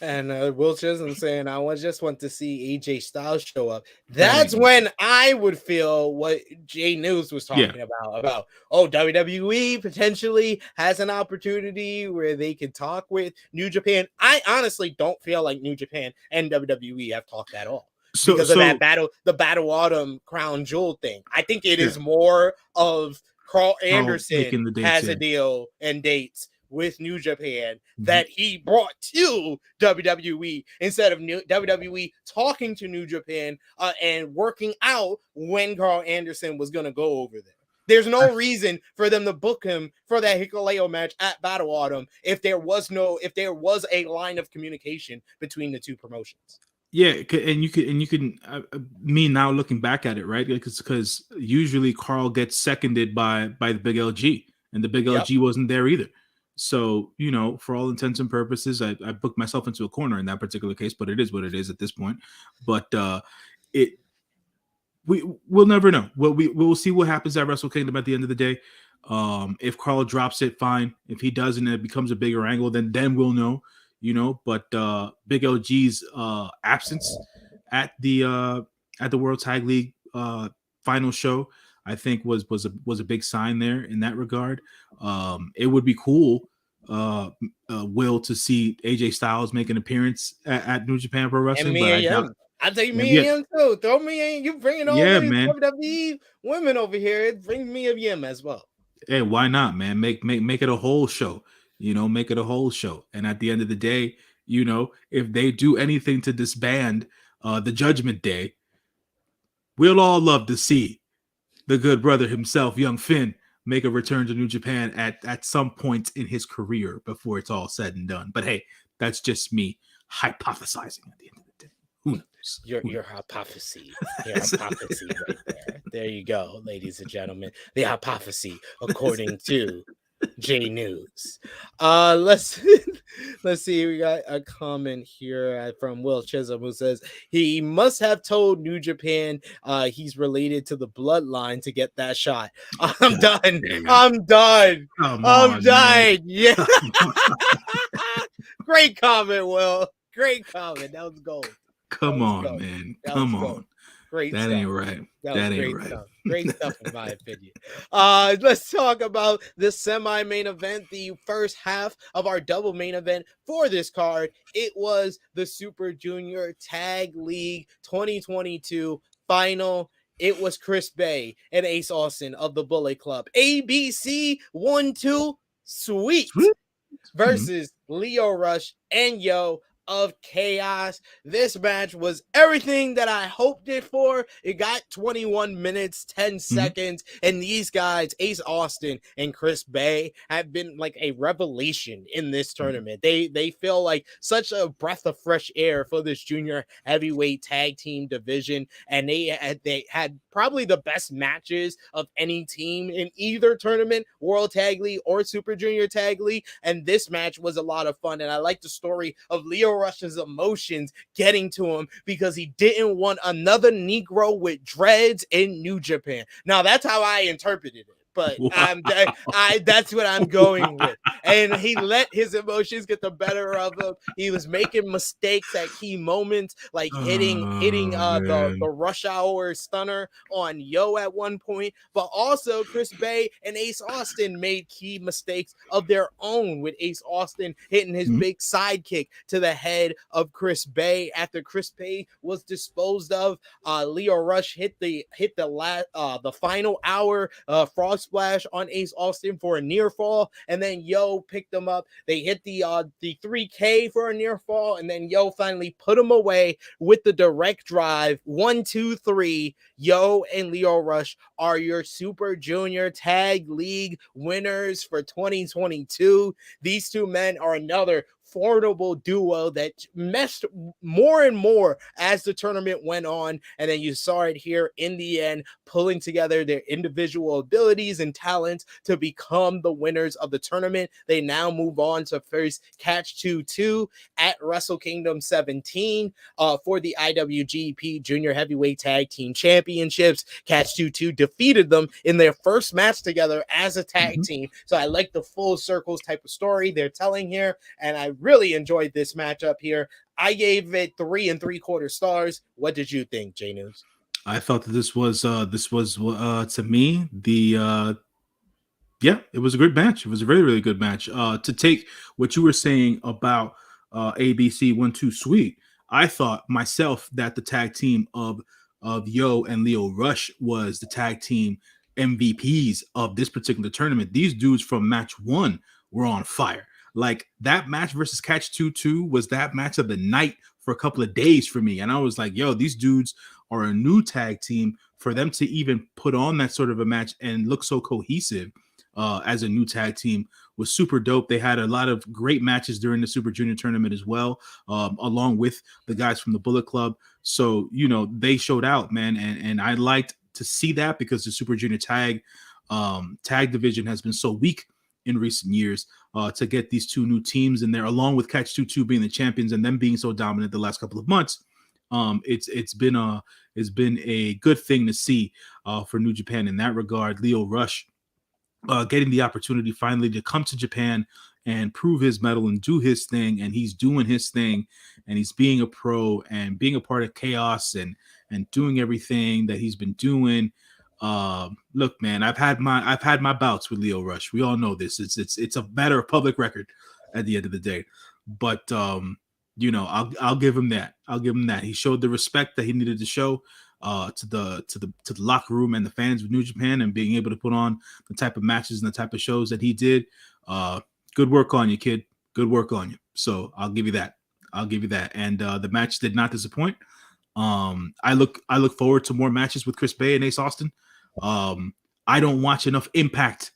And Will Chisholm saying, I just want to see AJ Styles show up. That's when I would feel what J-News was talking about, WWE potentially has an opportunity where they can talk with New Japan. I honestly don't feel like New Japan and WWE have talked at all. Because of that the Battle Autumn Crown Jewel thing. I think it is more of Carl Anderson has a deal and dates with New Japan that he brought to WWE instead of WWE talking to New Japan and working out when Carl Anderson was going to go over there. There's no reason for them to book him for that Hikuleo match at Battle Autumn if there was a line of communication between the two promotions. Yeah, and you can me now looking back at it, right? Because usually Carl gets seconded by the Big LG, and the Big LG wasn't there either. So, for all intents and purposes, I booked myself into a corner in that particular case, but it is what it is at this point. But we'll never know. We'll see what happens at Wrestle Kingdom at the end of the day. If Carl drops it, fine. If he doesn't, and it becomes a bigger angle, then we'll know. But Big LG's absence at the World Tag League final show, I think was a big sign there in that regard. It would be cool, Will, to see AJ Styles make an appearance at New Japan Pro Wrestling. And I'll take me and him too. Throw me in. You bringing all the WWE women over here. Bring me a Yim as well. Hey, why not, man? Make it a whole show. Make it a whole show. And at the end of the day, if they do anything to disband the Judgment Day, we'll all love to see the good brother himself, young Finn, make a return to New Japan at some point in his career before it's all said and done. But hey, that's just me hypothesizing at the end of the day. Who knows? Your hypothesis. Your hypothesis right there. There you go, ladies and gentlemen. The hypothesis, according to J-News. Let's let's see. We got a comment here from Will Chisholm who says he must have told New Japan he's related to the bloodline to get that shot. I'm done. I'm done. Come I'm on, done. man. Yeah. Great comment, Will. Great comment. That was gold. Come on, man. Come on. Great that stuff. Ain't right. That was ain't great right. stuff. Great stuff, in my opinion. Let's talk about the semi-main event, the first half of our double main event for this card. It was the Super Junior Tag League 2022 final. It was Chris Bay and Ace Austin of the Bullet Club. ABC 1-2 Sweet versus Lio Rush and Yo of Chaos. This match was everything that I hoped it for. It got 21 minutes, 10 seconds, and these guys, Ace Austin and Chris Bay, have been like a revelation in this tournament. They feel like such a breath of fresh air for this junior heavyweight tag team division, and they had probably the best matches of any team in either tournament, World Tag League or Super Junior Tag League, and this match was a lot of fun. And I like the story of Lio Rush's emotions getting to him because he didn't want another Negro with dreads in New Japan. Now that's how I interpreted it, but that's what I'm going with. And he let his emotions get the better of him. He was making mistakes at key moments, like hitting the rush hour stunner on Yo at one point. But also Chris Bay and Ace Austin made key mistakes of their own, with Ace Austin hitting his big sidekick to the head of Chris Bay. After Chris Bay was disposed of, Lio Rush hit the final hour frog splash on Ace Austin for a near fall, and then Yo picked him up. They hit the 3K for a near fall, and then Yo finally put him away with the direct drive. 1, 2, 3. Yo and Lio Rush are your Super Junior Tag League winners for 2022. These two men are another formidable duo that meshed more and more as the tournament went on, and then you saw it here in the end, pulling together their individual abilities and talents to become the winners of the tournament. They now move on to first Catch 2 at Wrestle Kingdom 17 for the IWGP Junior Heavyweight Tag Team Championships. Catch 2 defeated them in their first match together as a tag team. So I like the full circles type of story they're telling here, and I really enjoyed this matchup here. I gave it 3 3/4 stars. What did you think, J-News? I thought that this was to me it was a good match. It was a very, really good match. To take what you were saying about ABC 1-2 Sweet, I thought myself that the tag team of Yo and Lio Rush was the tag team MVPs of this particular tournament. These dudes from match 1 were on fire. Like, that match versus Catch 2 was that match of the night for a couple of days for me. And I was like, yo, these dudes are a new tag team. For them to even put on that sort of a match and look so cohesive as a new tag team was super dope. They had a lot of great matches during the Super Junior tournament as well, along with the guys from the Bullet Club. So, they showed out, man. And I liked to see that because the Super Junior tag division has been so weak in recent years. To get these two new teams in there, along with Catch 2 being the champions and them being so dominant the last couple of months, it's been a good thing to see for New Japan in that regard. Lio Rush getting the opportunity finally to come to Japan and prove his mettle and do his thing, and he's doing his thing, and he's being a pro and being a part of Chaos and doing everything that he's been doing. Look, man, I've had my bouts with Lio Rush. We all know this. It's a matter of public record at the end of the day. But I'll give him that. I'll give him that. He showed the respect that he needed to show to the locker room and the fans of New Japan, and being able to put on the type of matches and the type of shows that he did. Good work on you, kid. Good work on you. So I'll give you that. And the match did not disappoint. I look forward to more matches with Chris Bay and Ace Austin. I don't watch enough Impact.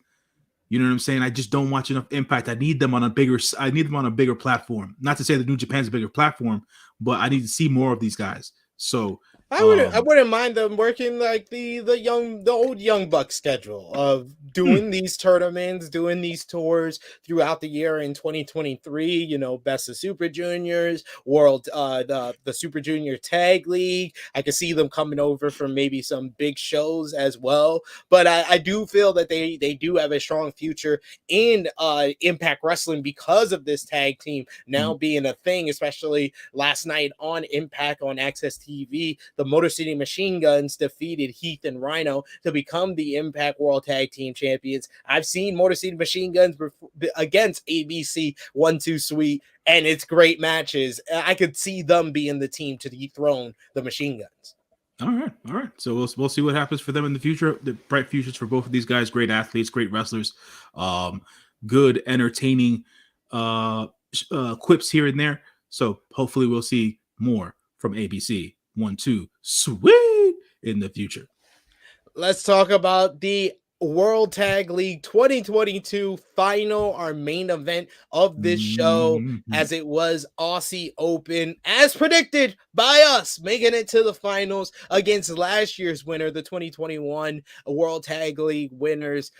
You know what I'm saying? I just don't watch enough Impact. I need them on a bigger platform. Not to say that New Japan's a bigger platform, but I need to see more of these guys. So I wouldn't mind them working like the old young buck schedule of doing these tournaments, doing these tours throughout the year in 2023. You know, Best of Super Juniors, World, the Super Junior Tag League. I could see them coming over for maybe some big shows as well. But I do feel that they do have a strong future in Impact Wrestling because of this tag team now being a thing, especially last night on Impact on Access TV. The Motor City Machine Guns defeated Heath and Rhino to become the Impact World Tag Team Champions. I've seen Motor City Machine Guns against ABC 1-2 Sweet, and it's great matches. I could see them being the team to dethrone the Machine Guns. All right. So we'll see what happens for them in the future. The bright futures for both of these guys. Great athletes, great wrestlers, good, entertaining quips here and there. So hopefully we'll see more from ABC 1-2 Sweet in the future. Let's talk about the World Tag League 2022 final, our main event of this show, as it was Aussie Open, as predicted by us, making it to the finals against last year's winner, the 2021 World Tag League winners,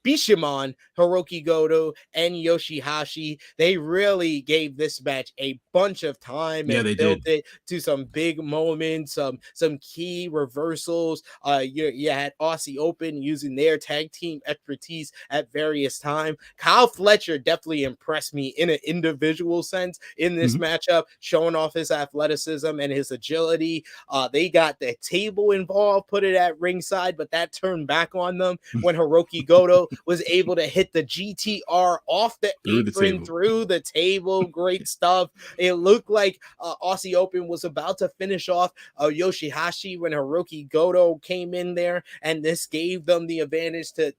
Bishamon, Hiroki Goto, and YOSHI-HASHI. They really gave this match a bunch of time and built it to some big moments, some key reversals. You had Aussie Open using their tag team expertise at various times. Kyle Fletcher definitely impressed me in an individual sense in this matchup, showing off his athleticism and his agility. They got the table involved, put it at ringside, but that turned back on them when Hiroki Goto was able to hit the GTR off the apron through the table. Great stuff. It looked like Aussie Open was about to finish off YOSHI-HASHI when Hiroki Goto came in there, and this gave them the advantage to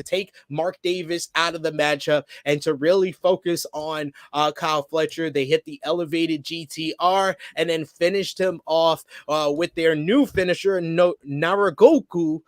take Mark Davis out of the matchup and to really focus on Kyle Fletcher. They hit the elevated GTR and then finished him off with their new finisher, Naragoku,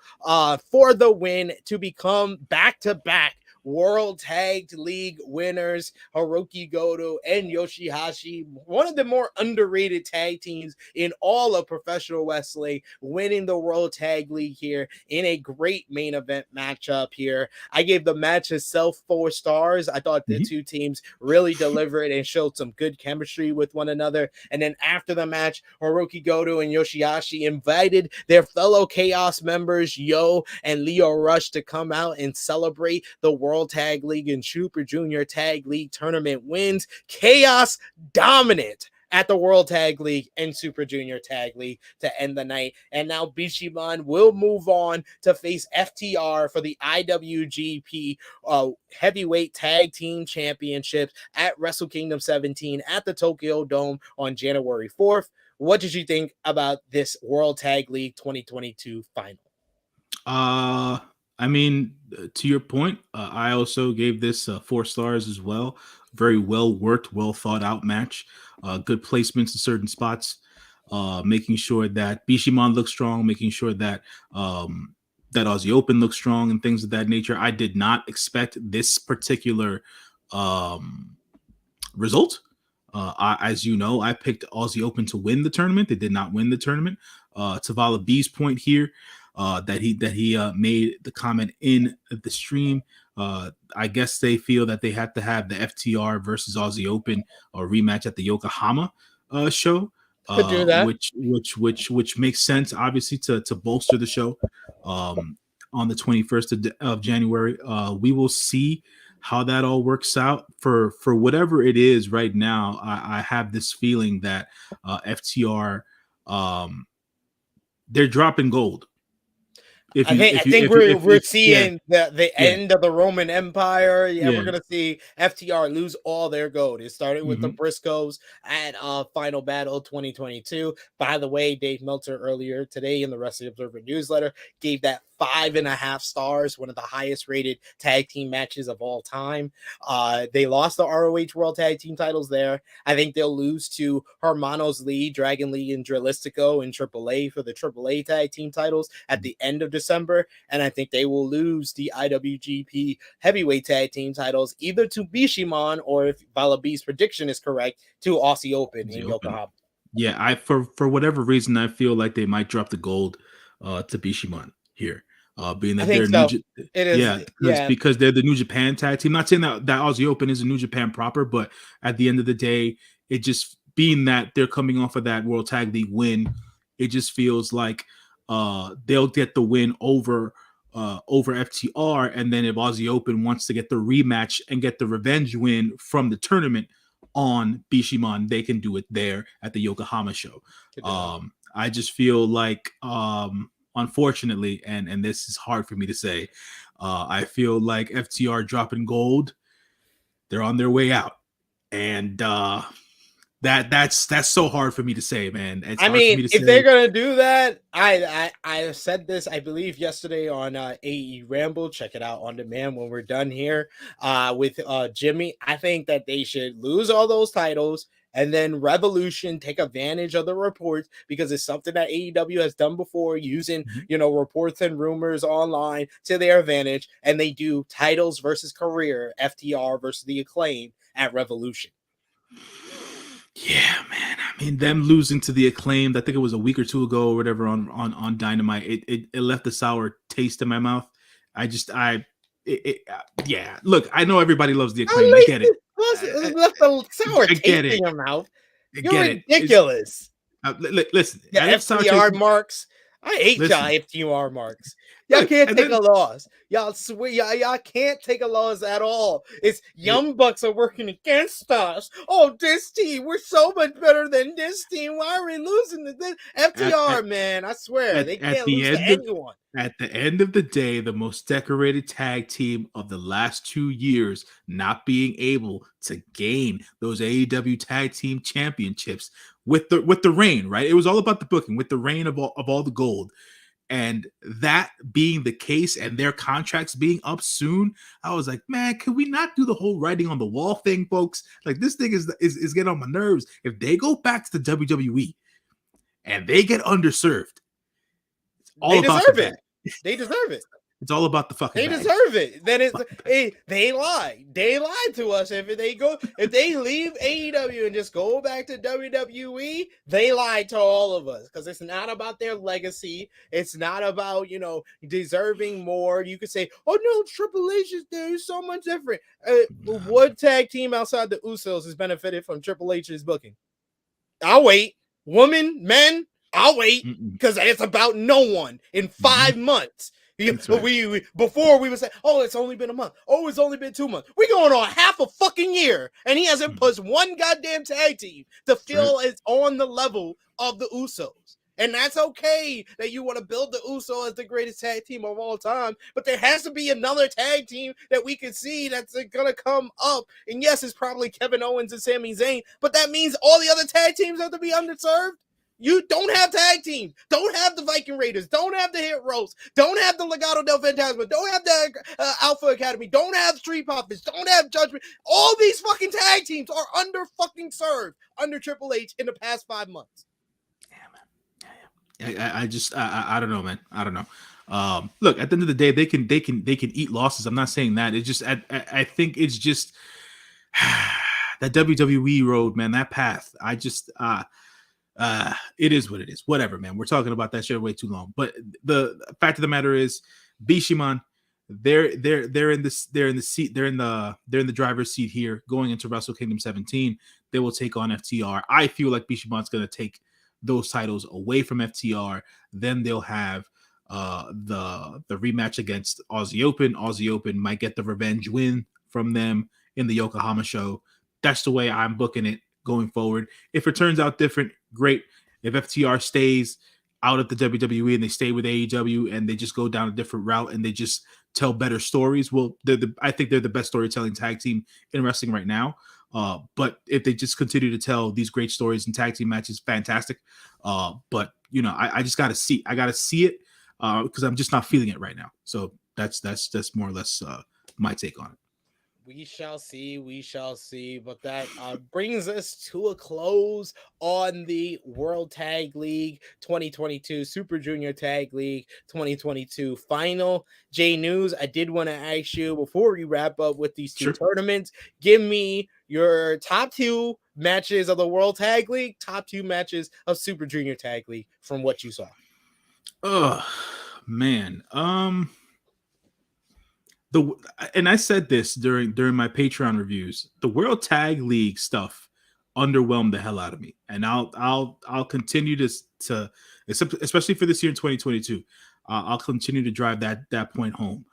for the win to become back-to-back World Tag League winners, Hiroki Goto and YOSHI-HASHI, one of the more underrated tag teams in all of professional wrestling, winning the World Tag League here in a great main event matchup here. I gave the match itself 4 stars. I thought the two teams really delivered and showed some good chemistry with one another. And then after the match, Hiroki Goto and YOSHI-HASHI invited their fellow Chaos members, Yo and Leo Rush, to come out and celebrate the World Tag League and Super Junior Tag League tournament wins. Chaos dominant at the World Tag League and Super Junior Tag League to end the night. And now Bishamon will move on to face FTR for the IWGP Heavyweight Tag Team Championships at Wrestle Kingdom 17 at the Tokyo Dome on January 4th. What did you think about this World Tag League 2022 final? I mean, to your point, I also gave this 4 stars as well. Very well worked, well thought out match. Good placements in certain spots, making sure that Bishamon looks strong, making sure that that Aussie Open looks strong and things of that nature. I did not expect this particular result. As you know, I picked Aussie Open to win the tournament. They did not win the tournament. To Vala B's point here, that he made the comment in the stream. I guess they feel that they had to have the FTR versus Aussie Open or rematch at the Yokohama show, do that. which makes sense, obviously, to bolster the show on the 21st of January. We will see how that all works out. For whatever it is right now, I have this feeling that FTR, they're dropping gold. I think we're seeing the end of the Roman Empire. We're gonna see FTR lose all their gold. It started with the Briscoes at Final Battle 2022. By the way, Dave Meltzer earlier today in the Wrestling Observer newsletter gave that 5.5 stars, one of the highest rated tag team matches of all time. They lost the ROH World Tag Team titles there. I think they'll lose to Hermanos Lee, Dragon Lee, and Dralistico in AAA for the AAA tag team titles at the end of December. And I think they will lose the IWGP Heavyweight Tag Team titles either to Bishamon or, if Vala B's prediction is correct, to Aussie Open in Yokohama. Yeah, for whatever reason, I feel like they might drop the gold to Bishamon here. Being I that think they're New so. It is, yeah, yeah. because they're the New Japan tag team. Not saying that Aussie Open is a New Japan proper, but at the end of the day, it just being that they're coming off of that World Tag League win, it just feels like they'll get the win over FTR, and then if Aussie Open wants to get the rematch and get the revenge win from the tournament on Bishamon, they can do it there at the Yokohama show. I just feel like, unfortunately, and this is hard for me to say, I feel like FTR dropping gold, they're on their way out, and that's so hard for me to say, man. It's I hard for mean, me to if they're say. gonna do that, I said this, I believe, yesterday on AE Ramble. Check it out on demand when we're done here with Jimmy. I think that they should lose all those titles and then Revolution take advantage of the reports, because it's something that AEW has done before, using reports and rumors online to their advantage, and they do titles versus career, FTR versus the Acclaim at Revolution. Yeah, man. I mean, them losing to the Acclaimed, I think it was a week or two ago or whatever on Dynamite. It left a sour taste in my mouth. Yeah. Look, I know everybody loves the Acclaimed. I get it. It left a sour I taste get it. in your mouth. I You're get it. ridiculous. Listen, The I left sour taste. FTR marks. I hate y'all Listen, FTR marks. Y'all look, can't and take then a loss. Y'all swear y'all can't take a loss at all. It's Young Bucks are working against us. Oh, this team, we're so much better than this team. Why are we losing to this FTR, man? I swear they at can't the lose to end of anyone. at the end of the day, the most decorated tag team of the last 2 years not being able to gain those AEW tag team championships with the reign, right? It was all about the booking with the reign of all the gold. And that being the case and their contracts being up soon, I was like, man, can we not do the whole writing on the wall thing, folks? Like, this thing is getting on my nerves. If they go back to the WWE and they get underserved, it's all They about the deserve bag. it. They deserve it. It's all about the fucking They bag. deserve it. Then they lie. They lied to us. If they leave AEW and just go back to WWE, they lied to all of us, because it's not about their legacy. It's not about deserving more. You could say, oh no, Triple H is there. It's so much different. What tag team outside the Usos has benefited from Triple H's booking? I'll wait. Women, men, I'll wait, because it's about no one in 5 months. Right. We before we would say, oh, it's only been a month. Oh, it's only been 2 months. We're going on half a fucking year, and he hasn't pushed one goddamn tag team to feel it's on the level of the Usos. And that's okay that you want to build the Usos as the greatest tag team of all time, but there has to be another tag team that we can see that's gonna come up. And yes, it's probably Kevin Owens and Sami Zayn, but that means all the other tag teams have to be underserved. You don't have tag teams. Don't have the Viking Raiders. Don't have the Hit Rows. Don't have the Legado del Fantasma. Don't have the Alpha Academy. Don't have Street Profits. Don't have Judgment. All these fucking tag teams are under fucking served under Triple H in the past 5 months. Yeah, man. I don't know, man. I don't know. Look, at the end of the day, they can eat losses. I'm not saying that. It's just I think it's just that WWE road, man. That path. I just it is what it is. Whatever, man. We're talking about that shit way too long. But the fact of the matter is, Bishamon, they're in the driver's seat here going into Wrestle Kingdom 17. They will take on FTR. I feel like Bishamon's going to take those titles away from FTR. Then they'll have the rematch against Aussie Open. Aussie Open might get the revenge win from them in the Yokohama show. That's the way I'm booking it going forward. If it turns out different, great. If FTR stays out of the WWE and they stay with AEW and they just go down a different route and they just tell better stories, well, I think they're the best storytelling tag team in wrestling right now. But if they just continue to tell these great stories and tag team matches, fantastic. But I just gotta see. I gotta see it because I'm just not feeling it right now. So that's more or less my take on it. We shall see. We shall see. But that brings us to a close on the World Tag League 2022 Super Junior Tag League 2022 final. J-News, I did want to ask you before we wrap up with these two tournaments, give me your top 2 matches of the World Tag League, top 2 matches of Super Junior Tag League from what you saw. Oh man. And I said this during my Patreon reviews. The World Tag League stuff underwhelmed the hell out of me, and I'll continue to especially for this year in 2022. I'll continue to drive that point home.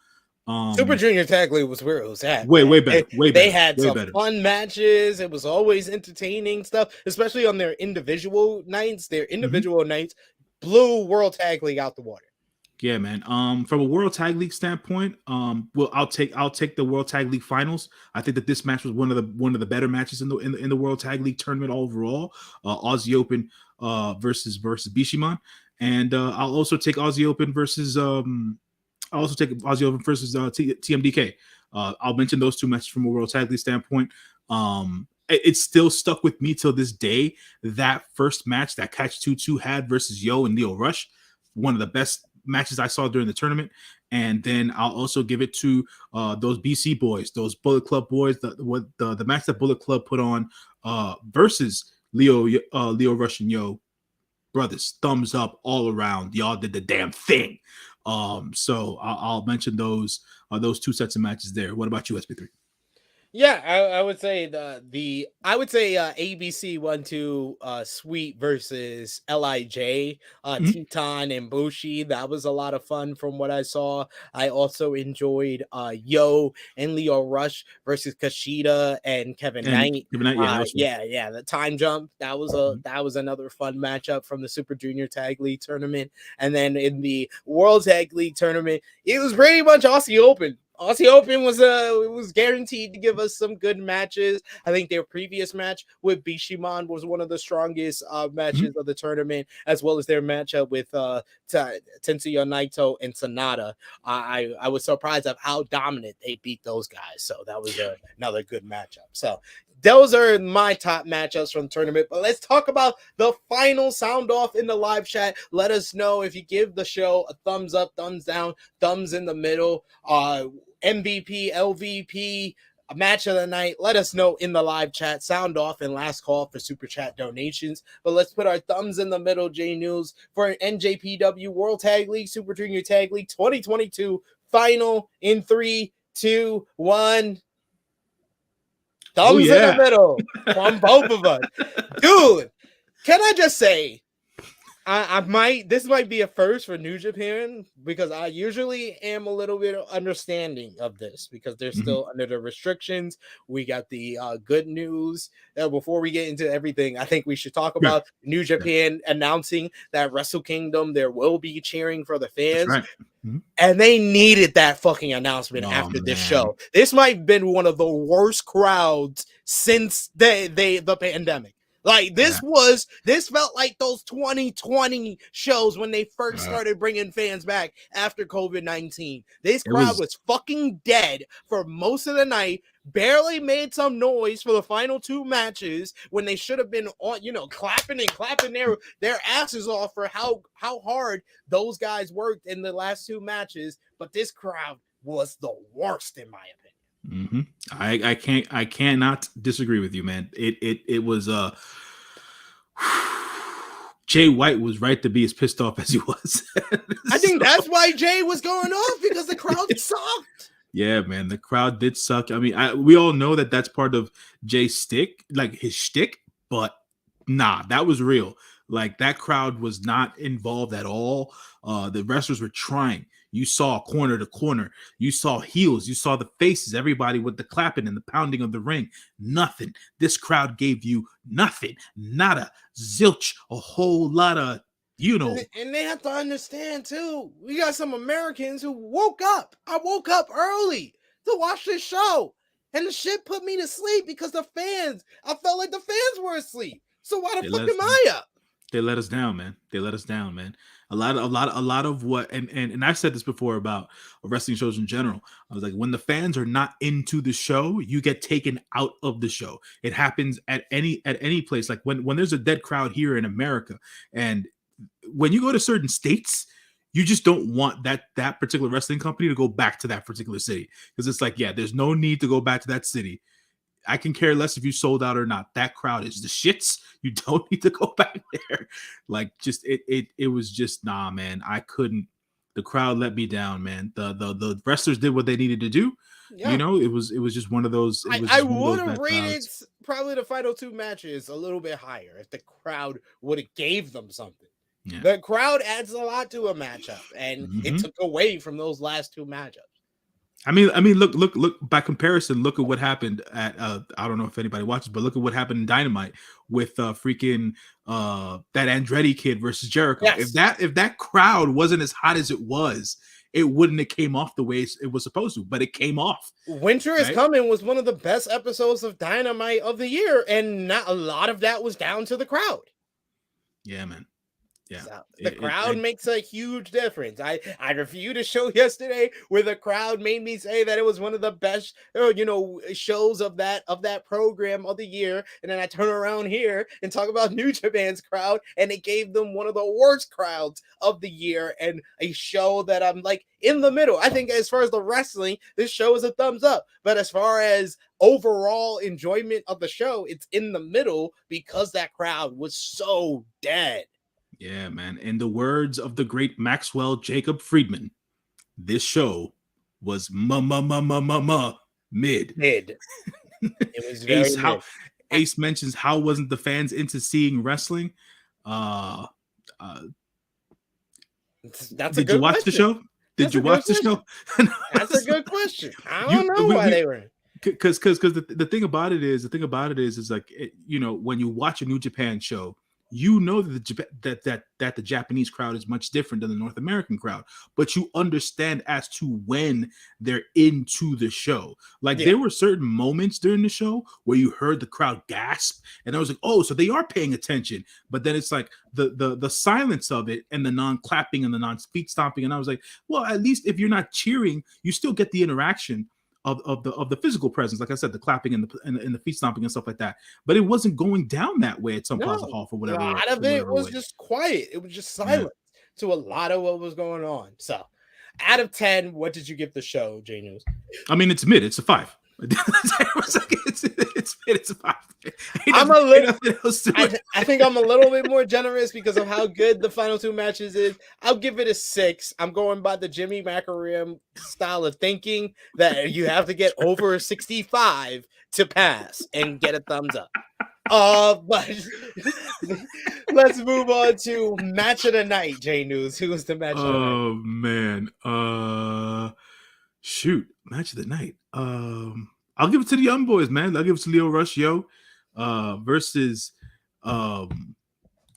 Super Junior Tag League was where it was at. Way better. They had some fun matches. It was always entertaining stuff, especially on their individual nights. Their individual nights blew World Tag League out the water. Yeah, man. From a World Tag League standpoint, well, I'll take the World Tag League Finals. I think that this match was one of the better matches in the World Tag League tournament overall. Aussie Open versus Bishamon, and I'll also take Aussie Open versus TMDK. I'll mention those 2 matches from a World Tag League standpoint. It's still stuck with me till this day. That first match that Catch 22 had versus Yo and Leo Rush, one of the best matches I saw during the tournament. And then I'll also give it to those BC boys, those Bullet Club boys, the match that Bullet Club put on versus Leo Rush and Yo. Brothers, thumbs up all around. Y'all did the damn thing. So I'll mention those 2 sets of matches there. What about you, SP3? Yeah, I would say ABC 1-2 Sweet versus LIJ, Teton and Bushi. That was a lot of fun from what I saw. I also enjoyed Yo and Leo Rush versus Kushida and Kevin Knight. Yeah, the time jump. That was another fun matchup from the Super Junior Tag League tournament. And then in the World Tag League tournament, it was pretty much Aussie Open. Aussie Open was guaranteed to give us some good matches. I think their previous match with Bishamon was one of the strongest matches of the tournament, as well as their matchup with Tetsuya Naito and Sonata. I was surprised at how dominant they beat those guys. So that was another good matchup. So those are my top matchups from the tournament. But let's talk about the final sound off in the live chat. Let us know if you give the show a thumbs up, thumbs down, thumbs in the middle, MVP, LVP, a match of the night. Let us know in the live chat. Sound off and last call for super chat donations. But let's put our thumbs in the middle, J-News, for an NJPW World Tag League, Super Junior Tag League 2022 final in 3, 2, 1. Thumbs in the middle from both of us. Dude, can I just say, this might be a first for New Japan, because I usually am a little bit understanding of this because they're still under the restrictions. We got the good news. Before we get into everything, I think we should talk about New Japan announcing that Wrestle Kingdom, there will be cheering for the fans. That's right. And they needed that fucking announcement after this show. This might have been one of the worst crowds since the pandemic. Like this felt like those 2020 shows when they first started bringing fans back after COVID-19. This crowd was fucking dead for most of the night, barely made some noise for the final 2 matches when they should have been on, clapping their asses off for how hard those guys worked in the last 2 matches. But this crowd was the worst, in my opinion. I cannot disagree with you, man. It was Jay White was right to be as pissed off as he was. I think that's why Jay was going off, because the crowd sucked. Yeah, man, the crowd did suck. I mean, we all know that that's part of Jay's stick, like his shtick, but nah, that was real. Like that crowd was not involved at all. The wrestlers were trying. You saw corner to corner. You saw heels. You saw the faces. Everybody with the clapping and the pounding of the ring. Nothing. This crowd gave you nothing. Nada. Zilch. A whole lot of, And they have to understand, too, we got some Americans who woke up. I woke up early to watch this show. And the shit put me to sleep because I felt like the fans were asleep. So why the fuck am I up? They let us down, man. A lot of what, and I've said this before about wrestling shows in general. I was like, when the fans are not into the show, you get taken out of the show. It happens at any place. Like when there's a dead crowd here in America, and when you go to certain states, you just don't want that particular wrestling company to go back to that particular city, because it's like, yeah, there's no need to go back to that city. I can care less if you sold out or not. That crowd is the shits. You don't need to go back there. Like, just it was just, nah, man. I couldn't. The crowd let me down, man. The wrestlers did what they needed to do. Yeah. You know, it was just one of those. I would have rated probably the final 2 matches a little bit higher if the crowd would have gave them something. Yeah. The crowd adds a lot to a matchup, and it took away from those last 2 matchups. I mean, look. By comparison, look at what happened at. I don't know if anybody watches, but look at what happened in Dynamite with freaking that Andretti kid versus Jericho. Yes. If that crowd wasn't as hot as it was, it wouldn't have came off the way it was supposed to. But it came off. Winter is Coming was one of the best episodes of Dynamite of the year, and not a lot of that was down to the crowd. Yeah, man. Yeah, so the crowd makes a huge difference. I reviewed a show yesterday where the crowd made me say that it was one of the best, shows of that program of the year, and then I turn around here and talk about New Japan's crowd, and it gave them one of the worst crowds of the year, and a show that I'm like in the middle. I think as far as the wrestling, this show is a thumbs up, but as far as overall enjoyment of the show, it's in the middle because that crowd was so dead. Yeah, man. In the words of the great Maxwell Jacob Friedman, this show was mid. It was very mid. Ace mentions how wasn't the fans into seeing wrestling. That's Did you watch the show? Did you watch the show? That's a good question. I don't know why they were. Because the thing about it is like, when you watch a New Japan show, you know that the Japanese crowd is much different than the North American crowd, but you understand as to when they're into the show. Like, there were certain moments during the show where you heard the crowd gasp, and I was like, oh, so they are paying attention. But then it's like the silence of it and the non-clapping and the non-feet stomping, and I was like, well, at least if you're not cheering, you still get the interaction of the physical presence, like I said, the clapping and the feet stomping and stuff like that. But it wasn't going down that way at some Plaza Hall for whatever. A lot of it was just quiet. It was just silent to a lot of what was going on. So, out of 10, what did you give the show, J-News? I mean, it's mid. It's a 5. It's a 5. I think I'm a little bit more generous because of how good the final 2 matches is. I'll give it a 6. I'm going by the Jimmy Macaram style of thinking that you have to get over 65 to pass and get a thumbs up. But let's move on to match of the night. J-News, who was the match of the night? Oh man, shoot, match of the night. I'll give it to the Young Boys, man. I'll give it to Lio Rush, versus ABC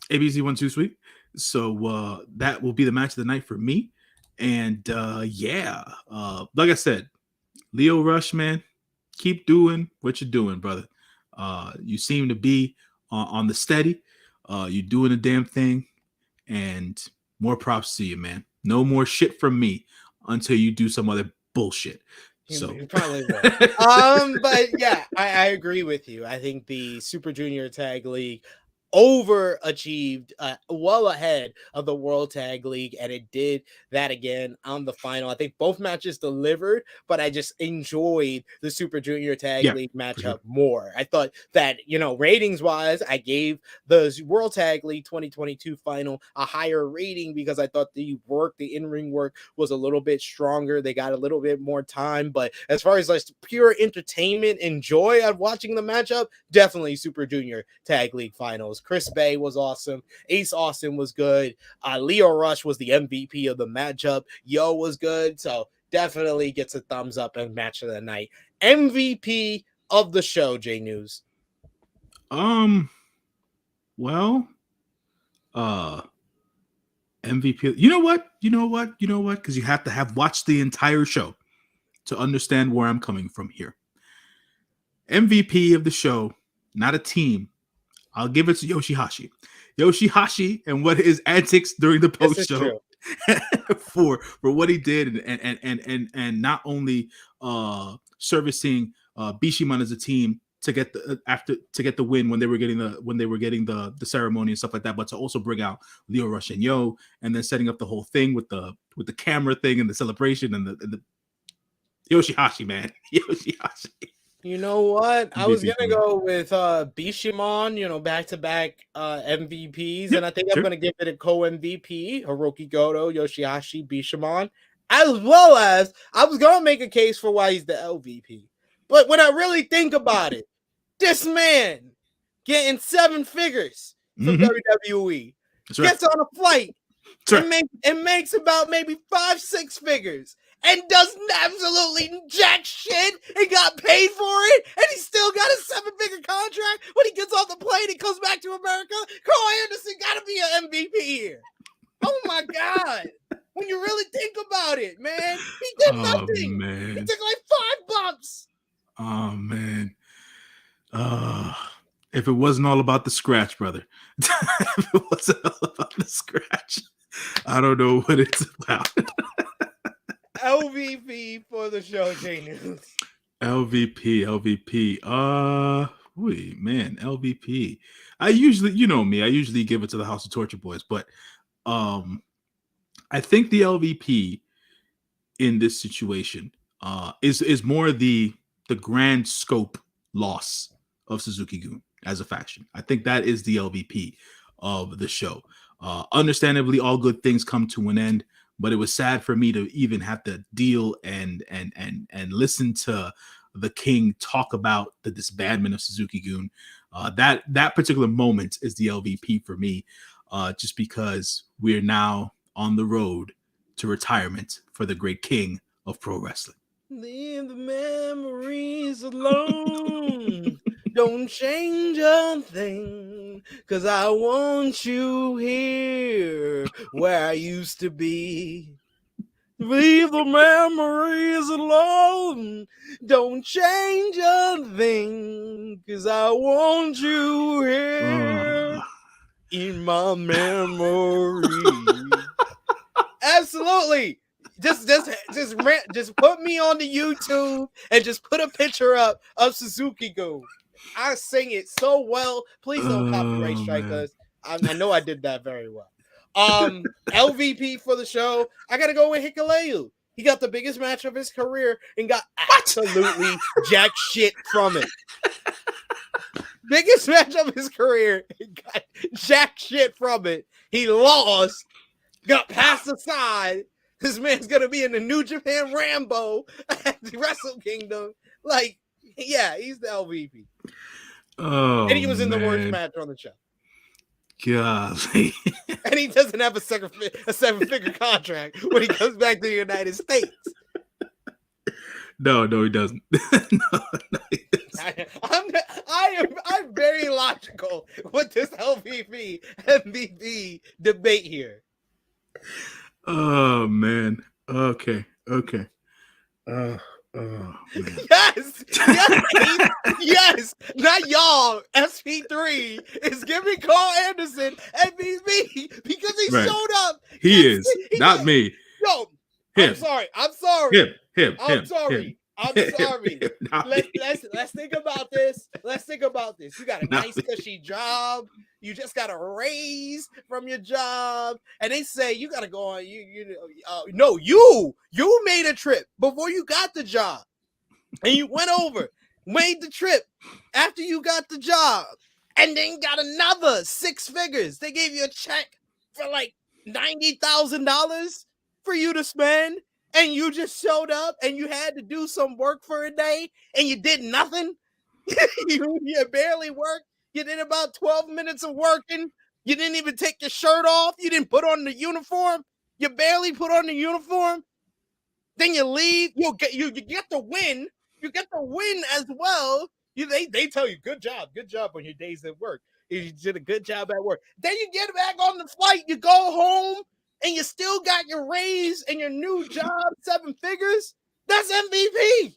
1-2 Sweet. So that will be the match of the night for me. And like I said, Lio Rush, man, keep doing what you're doing, brother. You seem to be on the steady. You're doing a damn thing, and more props to you, man. No more shit from me until you do some other bullshit. So you probably will. But yeah, I agree with you. I think the Super Junior Tag League overachieved, well ahead of the World Tag League, and it did that again on the final. I think both matches delivered, but I just enjoyed the Super Junior Tag League matchup more. I thought that, ratings wise, I gave the World Tag League 2022 final a higher rating because I thought the in-ring work was a little bit stronger. They got a little bit more time, but as far as like pure entertainment and joy of watching the matchup, definitely Super Junior Tag League finals. Chris Bay was awesome. Ace Austin was good. Lio Rush was the MVP of the matchup. Yo was good. So definitely gets a thumbs up and match of the night. MVP of the show, J-News. MVP. You know what? Because you have to have watched the entire show to understand where I'm coming from here. MVP of the show, not a team. I'll give it to YOSHI-HASHI. YOSHI-HASHI and what his antics during the post show for what he did and not only servicing Bishiman as a team to get the win when they were getting the ceremony and stuff like that, but to also bring out Lio Rush and Yo, and then setting up the whole thing with the camera thing and the celebration and the YOSHI-HASHI, man. YOSHI-HASHI. You know what? I was MVP gonna for me. go with Bishamon, back-to-back MVPs, and I think I'm Sure. gonna give it a co-MVP, Hiroki Goto, YOSHI-HASHI, Bishamon, as well as I was gonna make a case for why he's the LVP. But when I really think about it, this man getting 7 figures from Mhm. WWE That's right. gets on a flight That's right. and makes about maybe 5-6 figures and does absolutely jack shit and got paid for it, and he still got a 7-figure contract. When he gets off the plane and comes back to America, Carl Anderson gotta be an MVP here. Oh my god. When you really think about it, man, he did nothing. Man. He took like $5. Oh man. If it wasn't all about the scratch, brother. If it wasn't all about the scratch, I don't know what it's about. LVP for the show, J-News. LVP. Man, LVP. I usually, you know me, I usually give it to the House of Torture Boys, but I think the LVP in this situation is more the grand scope loss of Suzuki-gun as a faction. I think that is the LVP of the show. Understandably, all good things come to an end, but it was sad for me to even have to deal and listen to the King talk about the disbandment of Suzuki-gun. That particular moment is the LVP for me, just because we're now on the road to retirement for the great King of pro wrestling. Leave the memories alone. Don't change a thing, 'cause I want you here where I used to be. Leave the memories alone. Don't change a thing, 'cause I want you here in my memory. Absolutely. Just put me on the YouTube and just put a picture up of Suzuki-gun. I sing it so well. Please don't copyright strike us. I know I did that very well. LVP for the show, I gotta go with Hikuleo. He got the biggest match of his career and got absolutely jack shit from it. Biggest match of his career, he got jack shit from it. He lost, got passed aside. This man's gonna be in the New Japan Rambo at the Wrestle Kingdom. Like, yeah, he's the LVP. Oh, and he was in the worst match on the show. Golly. And he doesn't have a 7-figure contract when he comes back to the United States. No, he doesn't. No, he doesn't. I'm very logical with this LVP MVP debate here. Oh man. Okay. Man. Yes. Not y'all. SP3 is giving Carl Anderson MVP because he showed up. He is, not me. Yo, him. I'm sorry. Him. I'm sorry. Let's think about this. You got a nice cushy job. You just got a raise from your job, and they say you got to go on. You made a trip before you got the job, and you went over, made the trip after you got the job, and then got another 6 figures. They gave you a check for like $90,000 for you to spend. And you just showed up and you had to do some work for a day and you did nothing. You barely worked. You did about 12 minutes of working. You didn't even take your shirt off. You didn't put on the uniform. You barely put on the uniform. Then you leave. You get the win. You get the win as well. They tell you good job on your days at work. You did a good job at work. Then you get back on the flight. You go home. And you still got your raise and your new job, 7 figures. That's MVP.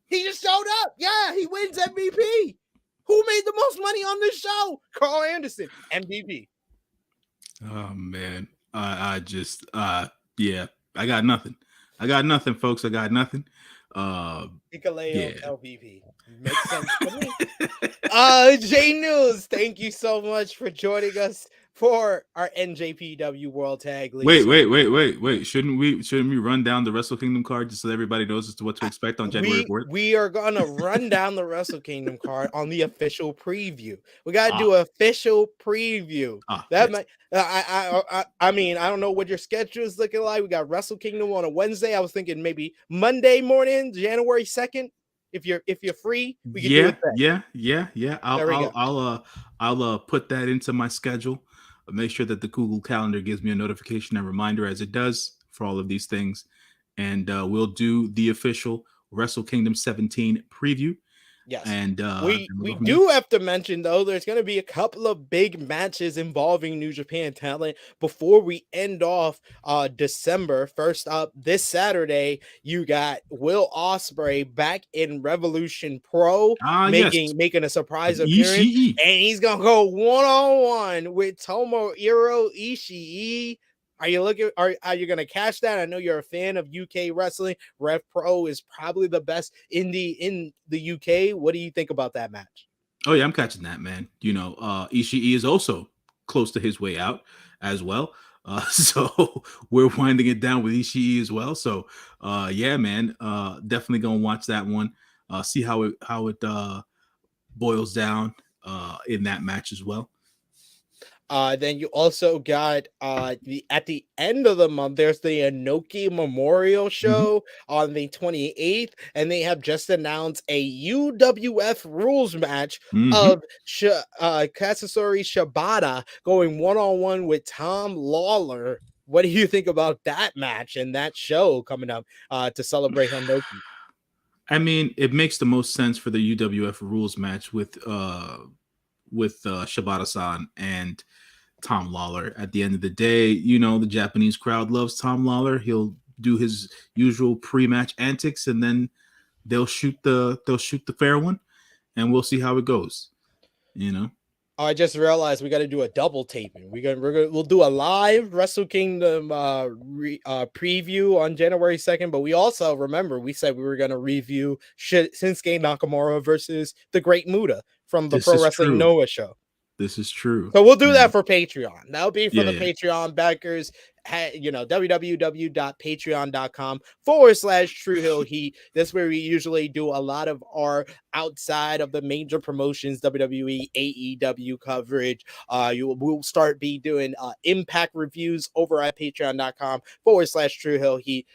He just showed up. Yeah, he wins MVP. Who made the most money on this show? Carl Anderson, MVP. Oh man, I just yeah, I got nothing, folks. I got nothing. Hikuleo LVP makes sense to me. J-News, thank you so much for joining us for our NJPW World Tag League. Wait. Shouldn't we run down the Wrestle Kingdom card just so everybody knows as to what to expect on January 4th? We are gonna run down the Wrestle Kingdom card on the official preview. We gotta do an official preview. That yes. might I mean, I don't know what your schedule is looking like. We got Wrestle Kingdom on a Wednesday. I was thinking maybe Monday morning, January 2nd. If you're free, we can do it then. Yeah. I'll put that into my schedule. Make sure that the Google Calendar gives me a notification and reminder, as it does for all of these things, and we'll do the official Wrestle Kingdom 17 preview. Yes, and we do have to mention, though, there's going to be a couple of big matches involving New Japan talent before we end off December. First up, this Saturday, you got Will Ospreay back in Revolution Pro, making a surprise appearance, and he's gonna go one-on-one with Tomohiro Ishii. Are you gonna catch that? I know you're a fan of UK wrestling. Rev Pro is probably the best indie in the UK. What do you think about that match? Oh yeah, I'm catching that, man. Ishii is also close to his way out as well. So we're winding it down with Ishii as well. So yeah, man, definitely gonna watch that one. See how it boils down in that match as well. Then you also got at the end of the month, there's the Inoki Memorial Show on the 28th, and they have just announced a UWF rules match of Katsuyori Shibata going one-on-one with Tom Lawler. What do you think about that match and that show coming up to celebrate Inoki? I mean, it makes the most sense for the UWF rules match with Shibata-san and Tom Lawler. At the end of the day, the Japanese crowd loves Tom Lawler. He'll do his usual pre-match antics, and then they'll shoot the fair one, and we'll see how it goes. I just realized we got to do a double taping. We'll do a live Wrestle Kingdom preview on January 2nd, but we also we said we were going to review Shinsuke Nakamura versus the Great Muta from the Pro Wrestling Noah show. This is true. So we'll do that for Patreon. That'll be for the Patreon backers. www.patreon.com/True Hill Heat. That's where we usually do a lot of our outside of the major promotions, WWE, AEW coverage. We'll start doing Impact reviews over at patreon.com/True Hill Heat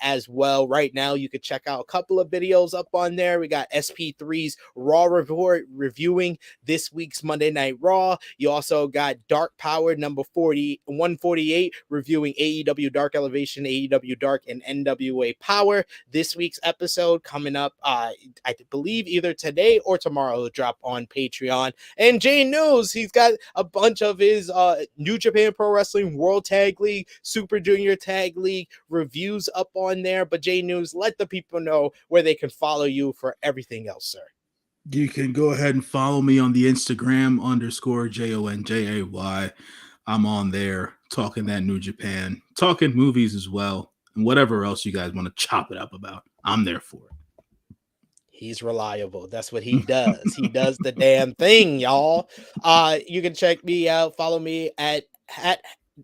as well. Right now, you could check out a couple of videos up on there. We got SP3's Raw report reviewing this week's Monday Night Raw. You also got Dark Power number 148 reviewing AEW Dark Elevation, AEW Dark, and NWA Power. This week's episode coming up, I believe either today or tomorrow, will drop on Patreon. And J-News, he's got a bunch of his New Japan Pro Wrestling World Tag League, Super Junior Tag League reviews up on there. But J-News, let the people know where they can follow you for everything else, sir. You can go ahead and follow me on the Instagram _JONJAY. I'm on there talking that New Japan, talking movies as well, and whatever else you guys want to chop it up about. I'm there for it. He's reliable. That's what he does. He does the damn thing, y'all. You can check me out. Follow me at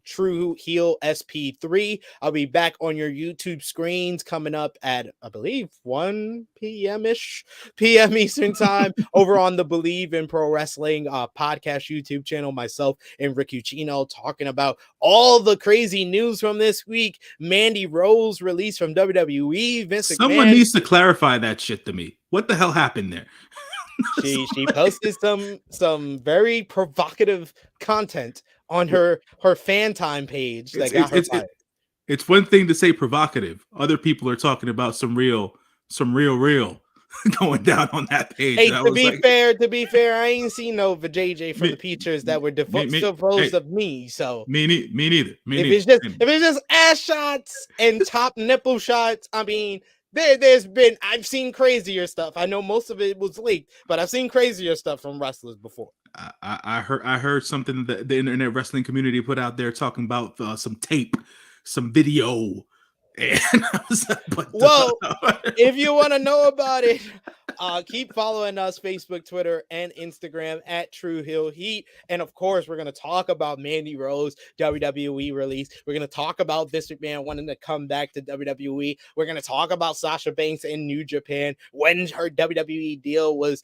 True Heel SP3. I'll be back on your YouTube screens coming up at, I believe, 1 p.m. Eastern time over on the Believe in Pro Wrestling podcast YouTube channel. Myself and Rick Ucchino talking about all the crazy news from this week. Mandy Rose released from WWE. Someone needs to clarify that shit to me. What the hell happened there? She posted some very provocative content on her fan time page that got her fired. It's one thing to say provocative. Other people are talking about some real going down on that page. Hey, to be fair, I ain't seen no JJ from the pictures that were supposed of me. So me neither. If it's just ass shots and top nipple shots, I mean, I've seen crazier stuff. I know most of it was leaked, but I've seen crazier stuff from wrestlers before. I heard something that the internet wrestling community put out there talking about some tape, some video. And I was like, if you want to know about it, Keep following us, Facebook, Twitter, and Instagram at True Heel Heat. And of course, we're going to talk about Mandy Rose WWE release. We're going to talk about Vince McMahon wanting to come back to WWE. We're going to talk about Sasha Banks in New Japan when her WWE deal was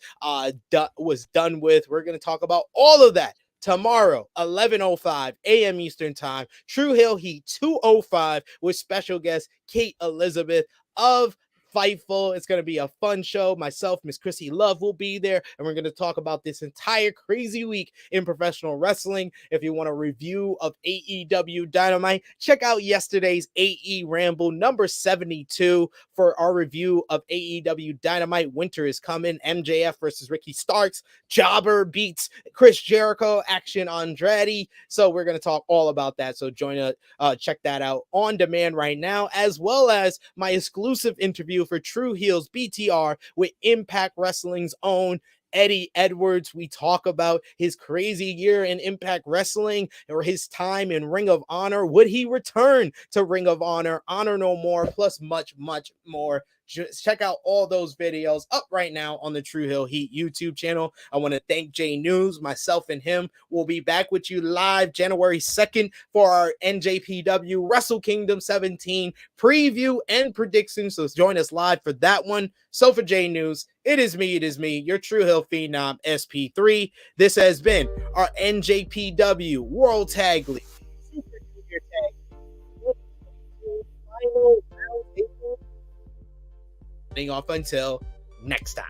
done with. We're going to talk about all of that tomorrow, 11:05 a.m. Eastern Time. True Heel Heat 205 with special guest Kate Elizabeth of Fightful. It's going to be a fun show. Myself, Miss Chrissy Love will be there, and we're going to talk about this entire crazy week in professional wrestling. If you want a review of AEW Dynamite, check out yesterday's AE Ramble number 72 for our review of AEW Dynamite. Winter is coming. MJF versus Ricky Starks. Jobber beats Chris Jericho. Action Andretti. So we're going to talk all about that. So join us. Check that out on demand right now, as well as my exclusive interview for True Heels BTR with Impact Wrestling's own Eddie Edwards. We talk about his crazy year in Impact Wrestling or his time in Ring of Honor. Would he return to Ring of Honor, Honor No More, plus much, much more. Just check out all those videos up right now on the True Heel Heat YouTube channel. I want to thank J-News. Myself and him will be back with you live January 2nd for our NJPW Wrestle Kingdom 17 preview and predictions. So join us live for that one. So for J-News, it is me, your True Heel Phenom SP3. This has been our NJPW World Tag League Super Junior Tag Final Roundtable. Off until next time.